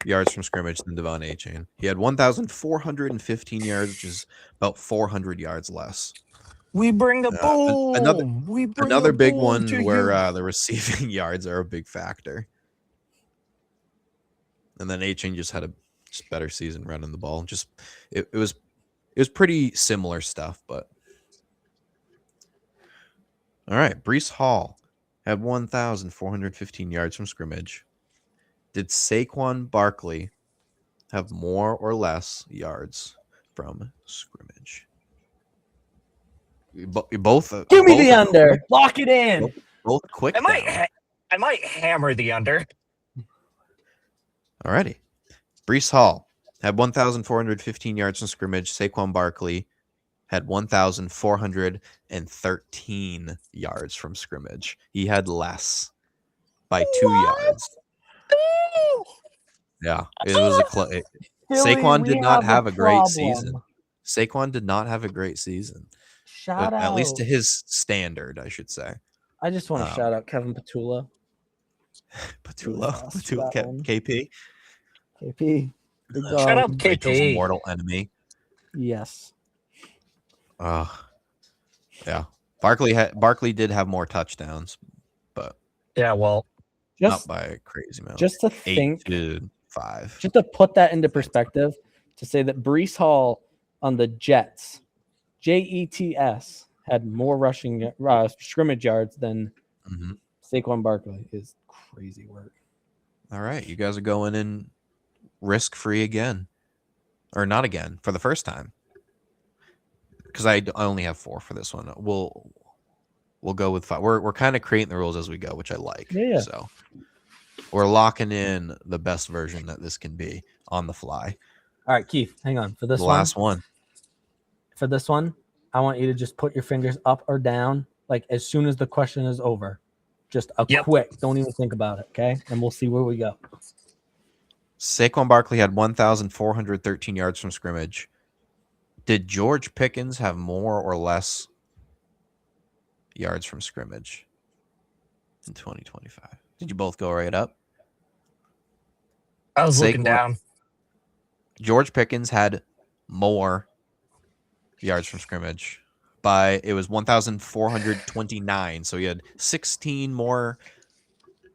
[SPEAKER 3] yards from scrimmage than Devon Achane. He had 1,415 yards, which is about 400 yards less.
[SPEAKER 2] We bring the boom.
[SPEAKER 3] Another big one where the receiving yards are a big factor. And then Achane just had a better season running the ball. Just it was pretty similar stuff, but all right. Breece Hall had 1,415 yards from scrimmage. Did Saquon Barkley have more or less yards from scrimmage? Both.
[SPEAKER 1] Give me the under. Lock it in.
[SPEAKER 3] Both quick.
[SPEAKER 2] I might hammer the under.
[SPEAKER 3] Alrighty. Breece Hall had 1,415 yards from scrimmage. Saquon Barkley had 1,413 yards from scrimmage. He had less by 2 yards. Yeah, it was Saquon did not have a great season. Saquon did not have a great season.
[SPEAKER 1] Shout out.
[SPEAKER 3] At least to his standard, I should say.
[SPEAKER 1] I just want to shout out Kevin Petula.
[SPEAKER 3] Petula,
[SPEAKER 1] that one.
[SPEAKER 3] KP.
[SPEAKER 1] KP. Big dog.
[SPEAKER 2] Shout out
[SPEAKER 3] Rachel's
[SPEAKER 2] KP.
[SPEAKER 3] mortal enemy.
[SPEAKER 1] Yes.
[SPEAKER 3] Yeah. Barkley did have more touchdowns, but
[SPEAKER 2] Yeah, well,
[SPEAKER 1] Just,
[SPEAKER 3] not by a crazy amount.
[SPEAKER 1] just to
[SPEAKER 3] 8
[SPEAKER 1] think,
[SPEAKER 3] to 5.
[SPEAKER 1] just to put that into perspective, to say that Breece Hall on the Jets, Jets, had more rushing scrimmage yards than
[SPEAKER 3] Mhm.
[SPEAKER 1] Saquon Barkley is crazy work.
[SPEAKER 3] All right, you guys are going in risk-free again, or not again for the first time, because I only have 4 for this one. We'll go with 5. We're kind of creating the rules as we go, which I like.
[SPEAKER 1] Yeah.
[SPEAKER 3] So we're locking in the best version that this can be on the fly.
[SPEAKER 1] All right, Keith, hang on. For this
[SPEAKER 3] The
[SPEAKER 1] one,
[SPEAKER 3] last one.
[SPEAKER 1] for this one, I want you to just put your fingers up or down, like as soon as the question is over. Just a
[SPEAKER 2] Yep.
[SPEAKER 1] quick, don't even think about it, okay? And we'll see where we go.
[SPEAKER 3] Saquon Barkley had 1,413 yards from scrimmage. Did George Pickens have more or less yards from scrimmage in 2025? Did you both go right up?
[SPEAKER 2] I was looking
[SPEAKER 3] Saquon-
[SPEAKER 2] down.
[SPEAKER 3] George Pickens had more yards from scrimmage by it was 1,429. So he had 16 more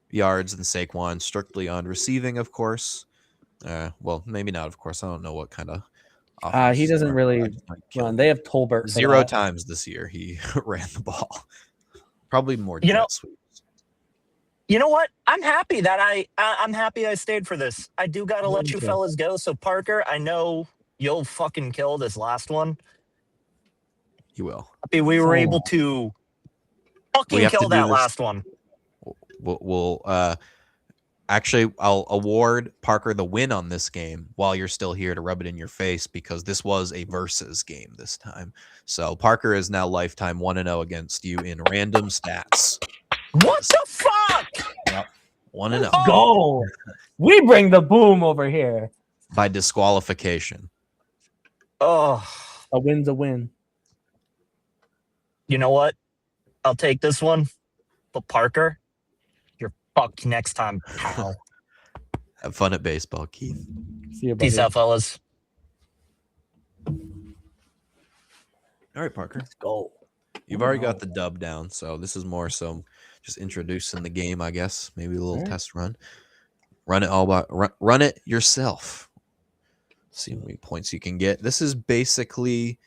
[SPEAKER 3] yards than Saquon, strictly on receiving, of course. Well, maybe not, of course. I don't know what kind of.
[SPEAKER 1] He doesn't really run. They have Tolbert. for
[SPEAKER 3] 0
[SPEAKER 1] that.
[SPEAKER 3] times this year he ran the ball. Probably more.
[SPEAKER 2] You know-
[SPEAKER 3] jet sweeps.
[SPEAKER 2] You know what? I'm happy that I'm happy I stayed for this. I do gotta let you
[SPEAKER 1] Okay.
[SPEAKER 2] fellas go. So Parker, I know you'll fucking kill this last one.
[SPEAKER 3] He will.
[SPEAKER 2] Happy we were
[SPEAKER 1] So-
[SPEAKER 2] able to
[SPEAKER 3] We
[SPEAKER 2] fucking
[SPEAKER 3] have to
[SPEAKER 2] kill
[SPEAKER 3] do
[SPEAKER 2] that
[SPEAKER 3] this.
[SPEAKER 2] last one.
[SPEAKER 3] We'll actually I'll award Parker the win on this game while you're still here to rub it in your face, because this was a versus game this time. So Parker is now lifetime 1-0 against you in random stats.
[SPEAKER 2] What the fuck?
[SPEAKER 3] 1-0
[SPEAKER 1] Go. We bring the boom over here.
[SPEAKER 3] by disqualification.
[SPEAKER 2] Oh,
[SPEAKER 1] A win's a win.
[SPEAKER 2] you know what? I'll take this one. But Parker, you're fucked next time, pal.
[SPEAKER 3] Have fun at baseball, Keith.
[SPEAKER 1] See you, buddy.
[SPEAKER 2] Peace out, fellas.
[SPEAKER 3] All right, Parker.
[SPEAKER 1] Let's go.
[SPEAKER 3] You've already got the dub down, so this is more so just introducing the game, I guess. Maybe a little
[SPEAKER 1] Alright.
[SPEAKER 3] test run. Run it all by run it yourself. See how many points you can get. This is basically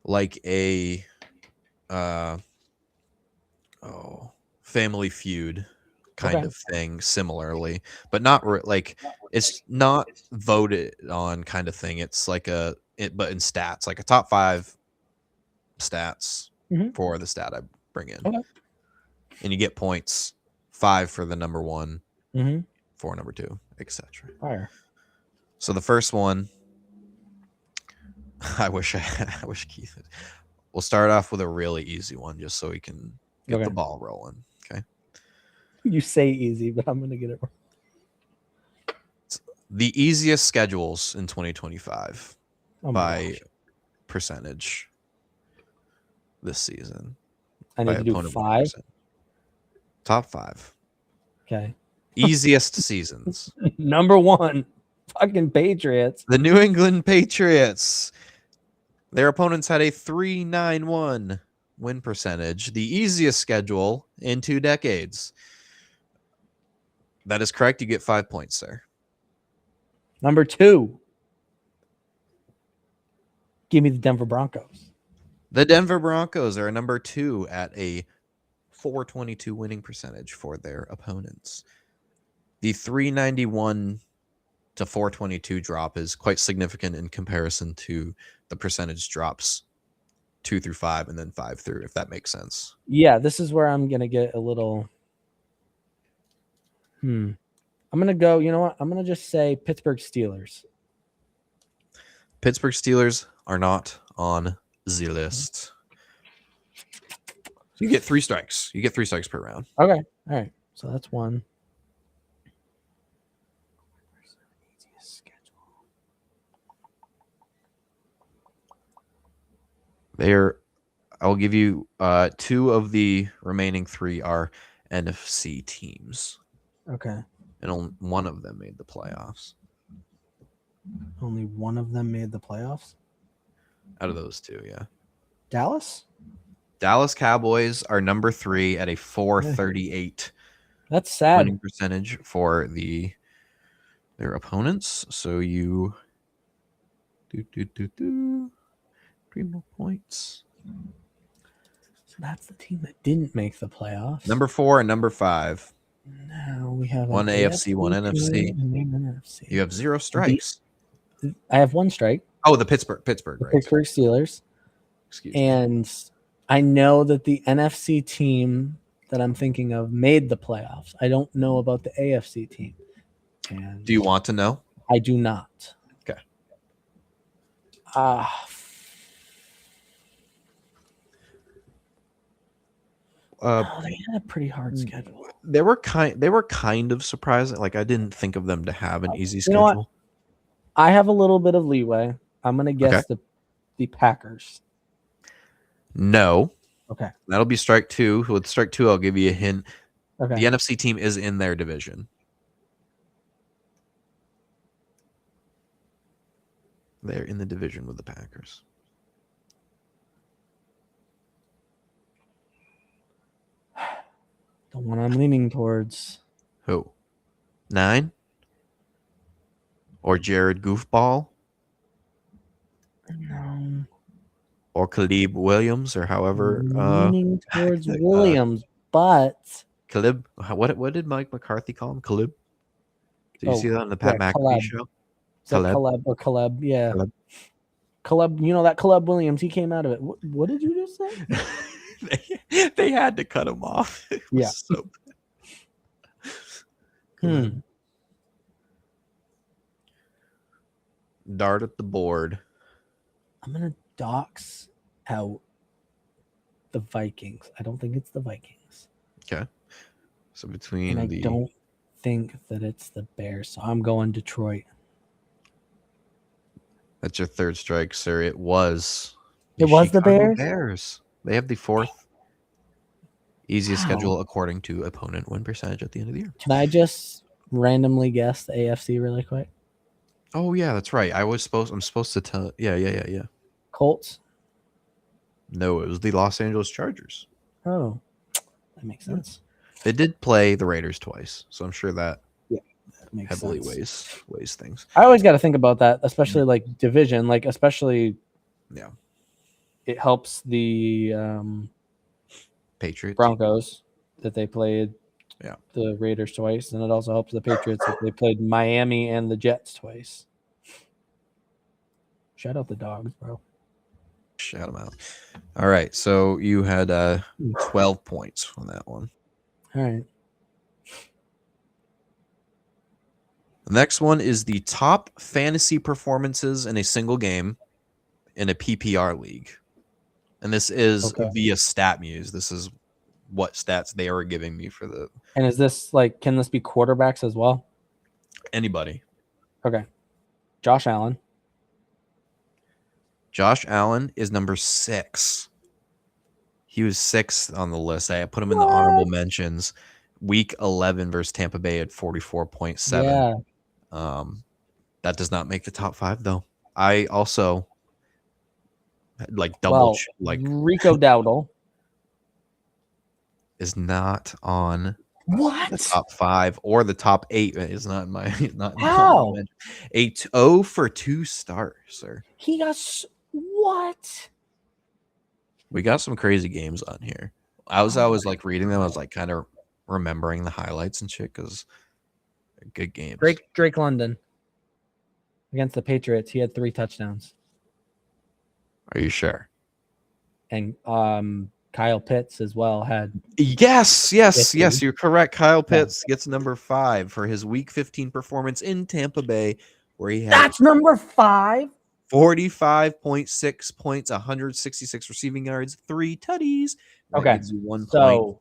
[SPEAKER 3] like a Family Feud kind of thing, similarly, but not like it's not voted on kind of thing. It's like but in stats, like a top 5 stats for the stat I bring in, and you get points 5 for the number 1, 4 number 2, etc.
[SPEAKER 1] Fire.
[SPEAKER 3] So the first one, I wish Keith. We'll start off with a really easy one, just so we can get the ball rolling. Okay.
[SPEAKER 1] You say easy, but I'm gonna get it wrong.
[SPEAKER 3] The easiest schedules in 2025 by
[SPEAKER 1] gosh.
[SPEAKER 3] percentage this season.
[SPEAKER 1] I need to do 5.
[SPEAKER 3] Top 5.
[SPEAKER 1] Okay.
[SPEAKER 3] Easiest seasons.
[SPEAKER 1] Number 1, fucking Patriots.
[SPEAKER 3] The New England Patriots. Their opponents had a 391 win percentage. The easiest schedule in 2 decades. That is correct. You get 5 points, sir.
[SPEAKER 1] Number 2. Give me the Denver Broncos.
[SPEAKER 3] The Denver Broncos are number 2 at a 422 winning percentage for their opponents. The 391 to 422 drop is quite significant in comparison to the percentage drops 2 through 5 and then 5 through, if that makes sense.
[SPEAKER 1] Yeah, this is where I'm gonna get a little. I'm gonna go. You know what? I'm gonna just say Pittsburgh Steelers.
[SPEAKER 3] Pittsburgh Steelers are not on the list. You get 3 strikes. You get 3 strikes per round.
[SPEAKER 1] Okay. All right. So that's 1.
[SPEAKER 3] I'll give you 2 of the remaining 3 are NFC teams.
[SPEAKER 1] Okay.
[SPEAKER 3] And only one of them made the playoffs.
[SPEAKER 1] Only one of them made the playoffs?
[SPEAKER 3] Out of those 2, yeah.
[SPEAKER 1] Dallas?
[SPEAKER 3] Dallas Cowboys are number 3 at a 438
[SPEAKER 1] That's sad.
[SPEAKER 3] winning percentage for their opponents. So you 3 more points.
[SPEAKER 1] So that's the team that didn't make the playoffs.
[SPEAKER 3] Number 4 and number 5.
[SPEAKER 1] Now we have
[SPEAKER 3] One AFC, one NFC.
[SPEAKER 1] And then an NFC.
[SPEAKER 3] You have 0 strikes.
[SPEAKER 1] I have 1 strike.
[SPEAKER 3] Oh, the Pittsburgh,
[SPEAKER 1] The
[SPEAKER 3] right?
[SPEAKER 1] Pittsburgh Steelers.
[SPEAKER 3] Excuse me.
[SPEAKER 1] And I know that the NFC team that I'm thinking of made the playoffs. I don't know about the AFC team. And
[SPEAKER 3] Do you want to know?
[SPEAKER 1] I do not.
[SPEAKER 3] Okay.
[SPEAKER 1] They had a pretty hard schedule.
[SPEAKER 3] They were kind of surprising. Like, I didn't think of them to have an easy
[SPEAKER 1] You know what?
[SPEAKER 3] schedule.
[SPEAKER 1] I have a little bit of leeway. I'm gonna guess the Packers.
[SPEAKER 3] No.
[SPEAKER 1] Okay.
[SPEAKER 3] That'll be strike 2. With strike 2, I'll give you a hint.
[SPEAKER 1] Okay.
[SPEAKER 3] The NFC team is in their division. They're in the division with the Packers.
[SPEAKER 1] The one I'm leaning towards.
[SPEAKER 3] Who? 9? Or Jared Goofball?
[SPEAKER 1] No.
[SPEAKER 3] Or Caleb Williams, or however.
[SPEAKER 1] Leaning towards Williams, but
[SPEAKER 3] Caleb. What did Mike McCarthy call him? Caleb? Did you see that on the Pat McAfee
[SPEAKER 1] Caleb.
[SPEAKER 3] show?
[SPEAKER 1] Caleb, yeah.
[SPEAKER 3] Caleb.
[SPEAKER 1] Caleb, you know that Caleb Williams, he came out of it. What did you just say?
[SPEAKER 3] they had to cut him off. It was
[SPEAKER 1] Yeah.
[SPEAKER 3] so bad. Dart at the board.
[SPEAKER 1] I'm gonna dox out the Vikings. I don't think it's the Vikings.
[SPEAKER 3] Okay. So between
[SPEAKER 1] And I don't think that it's the Bears. So I'm going Detroit.
[SPEAKER 3] That's your 3rd strike, sir. It was.
[SPEAKER 1] It was the
[SPEAKER 3] Chicago
[SPEAKER 1] Bears?
[SPEAKER 3] Bears. They have the 4th easiest
[SPEAKER 1] Wow.
[SPEAKER 3] schedule according to opponent win percentage at the end of the year.
[SPEAKER 1] Can I just randomly guess the AFC really quick?
[SPEAKER 3] Oh yeah, that's right. I'm supposed to tell. Yeah.
[SPEAKER 1] Colts.
[SPEAKER 3] No, it was the Los Angeles Chargers.
[SPEAKER 1] Oh, that makes sense.
[SPEAKER 3] They did play the Raiders twice, so I'm sure that
[SPEAKER 1] Makes
[SPEAKER 3] heavily
[SPEAKER 1] sense.
[SPEAKER 3] weighs things.
[SPEAKER 1] I always got to think about that, especially like division, like especially
[SPEAKER 3] Yeah,
[SPEAKER 1] it helps the
[SPEAKER 3] Patriots.
[SPEAKER 1] Broncos that they played
[SPEAKER 3] Yeah.
[SPEAKER 1] the Raiders twice, and it also helps the Patriots that they played Miami and the Jets twice. Shout out the dogs, bro.
[SPEAKER 3] Shout them out. All right, so you had 12 points on that one.
[SPEAKER 1] All right.
[SPEAKER 3] The next one is the top fantasy performances in a single game in a PPR league. And this is
[SPEAKER 1] Okay.
[SPEAKER 3] via StatMuse. This is what stats they are giving me for the
[SPEAKER 1] And is this like, can this be quarterbacks as well?
[SPEAKER 3] anybody.
[SPEAKER 1] Okay. Josh Allen.
[SPEAKER 3] Josh Allen is number 6. He was 6th on the list. I put him in the honorable mentions. Week 11 versus Tampa Bay at 44.7.
[SPEAKER 1] Yeah.
[SPEAKER 3] That does not make the top 5 though. I also like double
[SPEAKER 1] Rico Dowdle
[SPEAKER 3] is not on
[SPEAKER 1] What?
[SPEAKER 3] the top 5 or the top 8. It's not in my not in the
[SPEAKER 1] How?
[SPEAKER 3] honorable mention. A 0 for 2 stars, sir.
[SPEAKER 1] He got what?
[SPEAKER 3] We got some crazy games on here. I was like reading them, I was like kind of remembering the highlights and shit because good games.
[SPEAKER 1] Drake London against the Patriots. He had 3 touchdowns.
[SPEAKER 3] Are you sure?
[SPEAKER 1] And Kyle Pitts as well had.
[SPEAKER 3] Yes,
[SPEAKER 1] 15.
[SPEAKER 3] you're correct. Kyle Pitts gets number 5 for his Week 15 performance in Tampa Bay, where he had
[SPEAKER 1] That's number 5.
[SPEAKER 3] 45.6 points, 166 receiving yards, 3 tutties. That
[SPEAKER 1] Okay,
[SPEAKER 3] gives you 1 point
[SPEAKER 1] So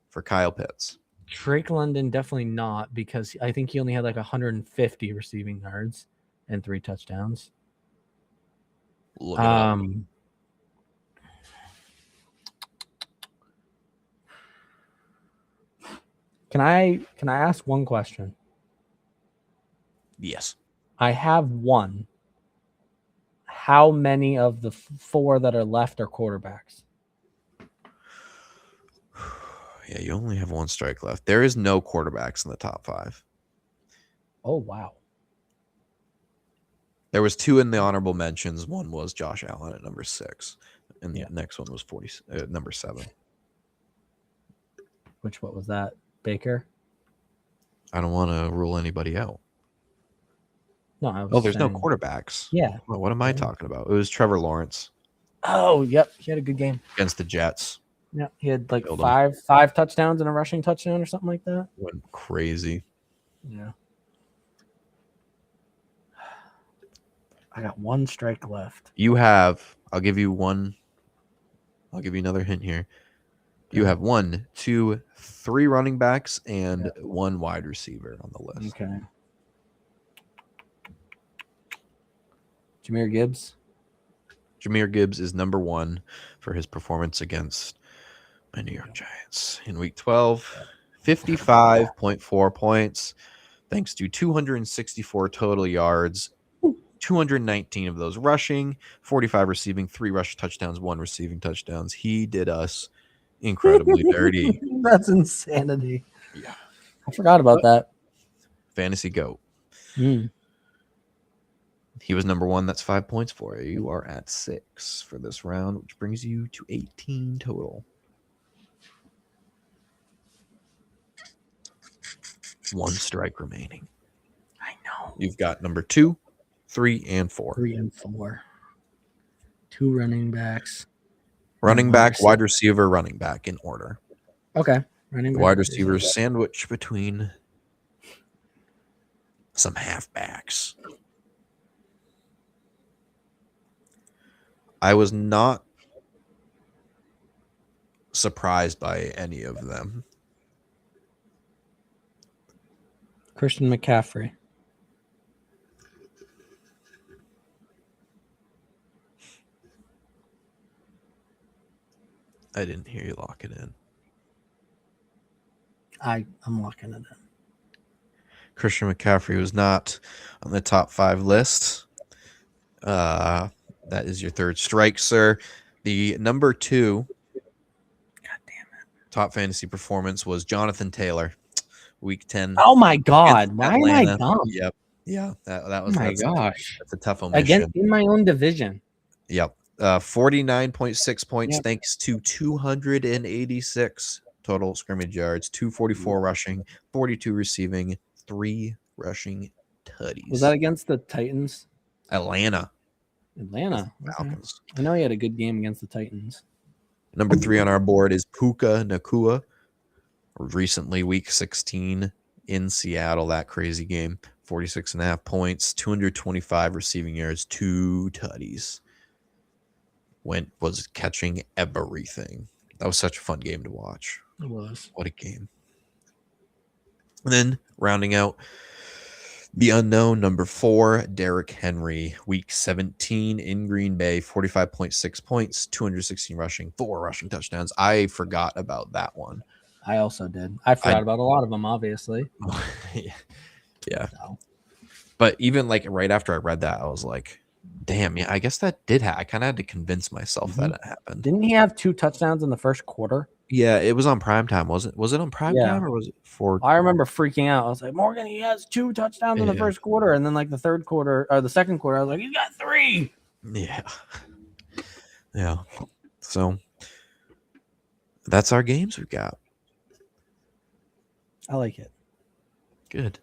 [SPEAKER 3] for Kyle Pitts.
[SPEAKER 1] Drake London definitely not, because I think he only had like 150 receiving yards and 3 touchdowns.
[SPEAKER 3] Look it up.
[SPEAKER 1] Can I ask one question?
[SPEAKER 3] Yes.
[SPEAKER 1] I have one. How many of the 4 that are left are quarterbacks?
[SPEAKER 3] Yeah, you only have 1 strike left. There is no quarterbacks in the top 5.
[SPEAKER 1] Oh, wow.
[SPEAKER 3] There was 2 in the honorable mentions. One was Josh Allen at number 6, and the next one was number 7.
[SPEAKER 1] What was that? Baker?
[SPEAKER 3] I don't want to rule anybody out.
[SPEAKER 1] No, I was
[SPEAKER 3] There's no
[SPEAKER 1] saying-
[SPEAKER 3] quarterbacks.
[SPEAKER 1] Yeah.
[SPEAKER 3] Well, what am I talking about? It was Trevor Lawrence
[SPEAKER 1] Oh, yep. He had a good game.
[SPEAKER 3] against the Jets.
[SPEAKER 1] Yeah, he had like
[SPEAKER 3] Killed him.
[SPEAKER 1] five touchdowns and a rushing touchdown or something like that.
[SPEAKER 3] Went crazy.
[SPEAKER 1] Yeah. I got 1 strike left.
[SPEAKER 3] You have, I'll give you another hint here. You have 1, 2, 3 running backs and 1 wide receiver on the list.
[SPEAKER 1] Okay. Jahmyr Gibbs.
[SPEAKER 3] Jahmyr Gibbs is number 1 for his performance against my New York Giants in week 12. 55.4 points, thanks to 264 total yards, 219 of those rushing, 45 receiving, 3 rush touchdowns, 1 receiving touchdowns. He did us incredibly dirty.
[SPEAKER 1] That's insanity.
[SPEAKER 3] Yeah.
[SPEAKER 1] I forgot about that.
[SPEAKER 3] Fantasy GOAT.
[SPEAKER 1] Mm.
[SPEAKER 3] He was number 1. That's 5 points for you. You are at 6 for this round, which brings you to 18 total. 1 strike remaining.
[SPEAKER 1] I know.
[SPEAKER 3] You've got number 2, 3, and 4.
[SPEAKER 1] 3 and 4. 2 running backs.
[SPEAKER 3] Running back, wide receiver, running back in order.
[SPEAKER 1] Okay. Running back.
[SPEAKER 3] Wide receivers sandwich between some halfbacks. I was not surprised by any of them.
[SPEAKER 1] Christian McCaffrey.
[SPEAKER 3] I didn't hear you lock it in.
[SPEAKER 1] I'm locking it in.
[SPEAKER 3] Christian McCaffrey was not on the top 5 list. That is your 3rd strike, sir. The number 2
[SPEAKER 1] God damn it.
[SPEAKER 3] top fantasy performance was Jonathan Taylor, week 10.
[SPEAKER 1] Oh my God.
[SPEAKER 3] against
[SPEAKER 1] Why am I
[SPEAKER 3] Atlanta.
[SPEAKER 1] dumb?
[SPEAKER 3] Yep. Yeah, that
[SPEAKER 1] Oh
[SPEAKER 3] was
[SPEAKER 1] my gosh.
[SPEAKER 3] that's a tough
[SPEAKER 1] Again,
[SPEAKER 3] omission.
[SPEAKER 1] in my own division.
[SPEAKER 3] Yep. 49.6 points
[SPEAKER 1] Yep.
[SPEAKER 3] thanks to 286 total scrimmage yards, 244 rushing, 42 receiving, 3 rushing tutties.
[SPEAKER 1] Was that against the Titans?
[SPEAKER 3] Atlanta
[SPEAKER 1] Atlanta. Okay.
[SPEAKER 3] Falcons?
[SPEAKER 1] I know he had a good game against the Titans.
[SPEAKER 3] Number 3 on our board is Puka Nakua. Recently, week 16 in Seattle, that crazy game. 46.5 points, 225 receiving yards, 2 tutties. Was catching everything. That was such a fun game to watch.
[SPEAKER 1] It was.
[SPEAKER 3] What a game. And then rounding out the unknown, number 4, Derrick Henry, week 17 in Green Bay, 45.6 points, 216 rushing, 4 rushing touchdowns. I forgot about that one.
[SPEAKER 1] I also did. I forgot about a lot of them, obviously.
[SPEAKER 3] Yeah.
[SPEAKER 1] So,
[SPEAKER 3] But even like right after I read that, I was like, damn, yeah, I guess that did happen. I kind of had to convince myself that it happened.
[SPEAKER 1] didn't he have 2 touchdowns in the first quarter?
[SPEAKER 3] Yeah, it was on primetime, wasn't it? Was it on primetime or was it for
[SPEAKER 1] I remember freaking out. I was like, Morgan, he has 2 touchdowns in the
[SPEAKER 3] Yeah.
[SPEAKER 1] first quarter. And then like the third quarter or the second quarter, I was like, he's got 3.
[SPEAKER 3] Yeah. Yeah. So that's our games we've got.
[SPEAKER 1] I like it.
[SPEAKER 3] Good.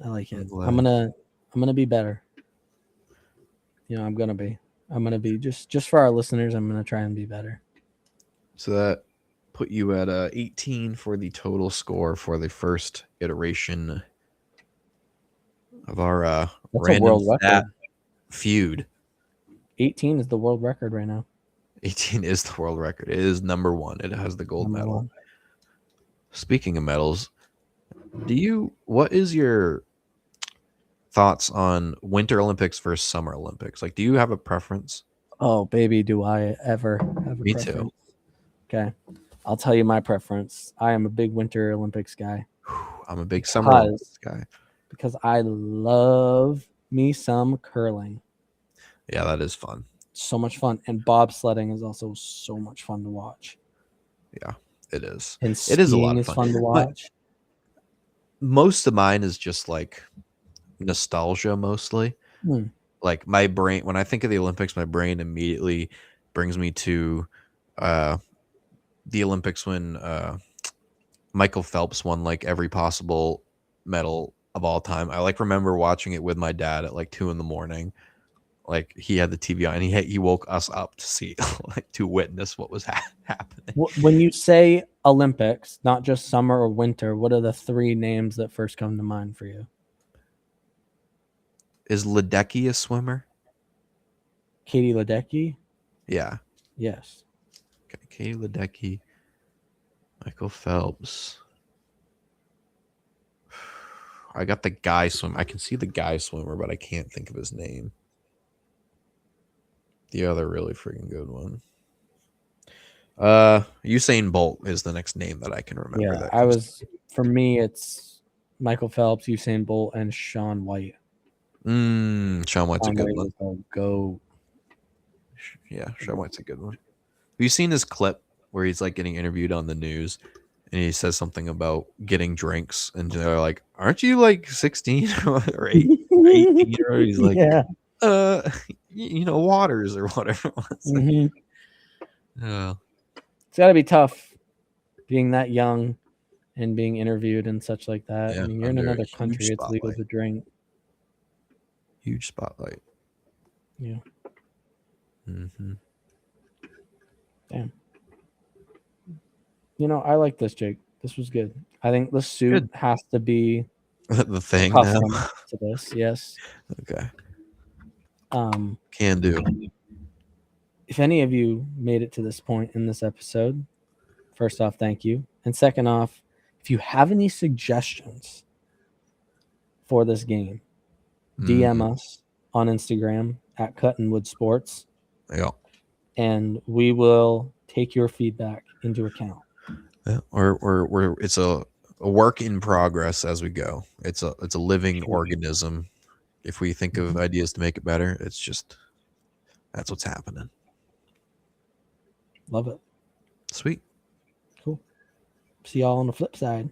[SPEAKER 1] I like
[SPEAKER 3] I'm
[SPEAKER 1] it.
[SPEAKER 3] glad.
[SPEAKER 1] I'm gonna be better. I'm gonna be just for our listeners. I'm gonna try and be better.
[SPEAKER 3] So that put you at 18 for the total score for the first iteration of our
[SPEAKER 1] That's a
[SPEAKER 3] random
[SPEAKER 1] world
[SPEAKER 3] stat
[SPEAKER 1] record.
[SPEAKER 3] feud.
[SPEAKER 1] 18 is the world record right now.
[SPEAKER 3] 18 is the world record. It is number 1. It has the gold
[SPEAKER 1] Number
[SPEAKER 3] medal.
[SPEAKER 1] 1.
[SPEAKER 3] Speaking of medals, what is your thoughts on Winter Olympics versus Summer Olympics? Like, do you have a preference?
[SPEAKER 1] Oh baby, do I ever have a
[SPEAKER 3] Me too.
[SPEAKER 1] preference? Okay, I'll tell you my preference. I am a big Winter Olympics guy
[SPEAKER 3] I'm a big Summer
[SPEAKER 1] Because-
[SPEAKER 3] Olympics guy.
[SPEAKER 1] because I love me some curling.
[SPEAKER 3] Yeah, that is fun.
[SPEAKER 1] So much fun, and bobsledding is also so much fun to watch.
[SPEAKER 3] It is.
[SPEAKER 1] And
[SPEAKER 3] It is a lot
[SPEAKER 1] skiing
[SPEAKER 3] of
[SPEAKER 1] is
[SPEAKER 3] fun.
[SPEAKER 1] fun to
[SPEAKER 3] But-
[SPEAKER 1] watch.
[SPEAKER 3] Most of mine is just like nostalgia mostly.
[SPEAKER 1] Hmm.
[SPEAKER 3] Like my brain, when I think of the Olympics, my brain immediately brings me to the Olympics when Michael Phelps won like every possible medal of all time. I like remember watching it with my dad at like 2 a.m. Like he had the TV on and he woke us up to see like to witness what was happening.
[SPEAKER 1] When you say Olympics, not just summer or winter, what are the 3 names that first come to mind for you?
[SPEAKER 3] Is Ledecky a swimmer?
[SPEAKER 1] Katie Ledecky?
[SPEAKER 3] Yeah.
[SPEAKER 1] Yes.
[SPEAKER 3] Okay. Katie Ledecky, Michael Phelps. I got the guy swim. I can see the guy swimmer, but I can't think of his name. The other really freaking good one. Usain Bolt is the next name that I can remember.
[SPEAKER 1] Yeah,
[SPEAKER 3] that comes
[SPEAKER 1] for me, it's Michael Phelps, Usain Bolt, and Shaun White.
[SPEAKER 3] Shaun White's a
[SPEAKER 1] Shaun
[SPEAKER 3] good
[SPEAKER 1] White
[SPEAKER 3] one.
[SPEAKER 1] is a GOAT.
[SPEAKER 3] Yeah, Shaun White's a good one. Have you seen his clip where he's like getting interviewed on the news and he says something about getting drinks and they're like, "Aren't you like 16 or 18?" Or he's like,
[SPEAKER 1] yeah.
[SPEAKER 3] Waters or whatever it was.
[SPEAKER 1] Mhm.
[SPEAKER 3] Oh,
[SPEAKER 1] It's got to be tough being that young and being interviewed and such like that.
[SPEAKER 3] Yeah,
[SPEAKER 1] I mean, you're in
[SPEAKER 3] under a
[SPEAKER 1] another
[SPEAKER 3] huge
[SPEAKER 1] country; it's legal
[SPEAKER 3] spotlight.
[SPEAKER 1] to drink.
[SPEAKER 3] huge spotlight.
[SPEAKER 1] Yeah.
[SPEAKER 3] Mm-hmm.
[SPEAKER 1] I like this, Jake. This was good. I think the suit
[SPEAKER 3] Good.
[SPEAKER 1] has to be
[SPEAKER 3] The thing now.
[SPEAKER 1] custom to this. Yes.
[SPEAKER 3] Okay,
[SPEAKER 1] Um,
[SPEAKER 3] can do.
[SPEAKER 1] if any of you made it to this point in this episode, first off, thank you. And second off, if you have any suggestions for this game, DM us on Instagram at Cuttonwood Sports,
[SPEAKER 3] Yeah.
[SPEAKER 1] and we will take your feedback into account.
[SPEAKER 3] Yeah, we're it's a work in progress as we go. It's a living
[SPEAKER 1] Sure.
[SPEAKER 3] organism. If we think of ideas to make it better, it's just that's what's happening.
[SPEAKER 1] Love it.
[SPEAKER 3] Sweet.
[SPEAKER 1] Cool. See y'all on the flip side.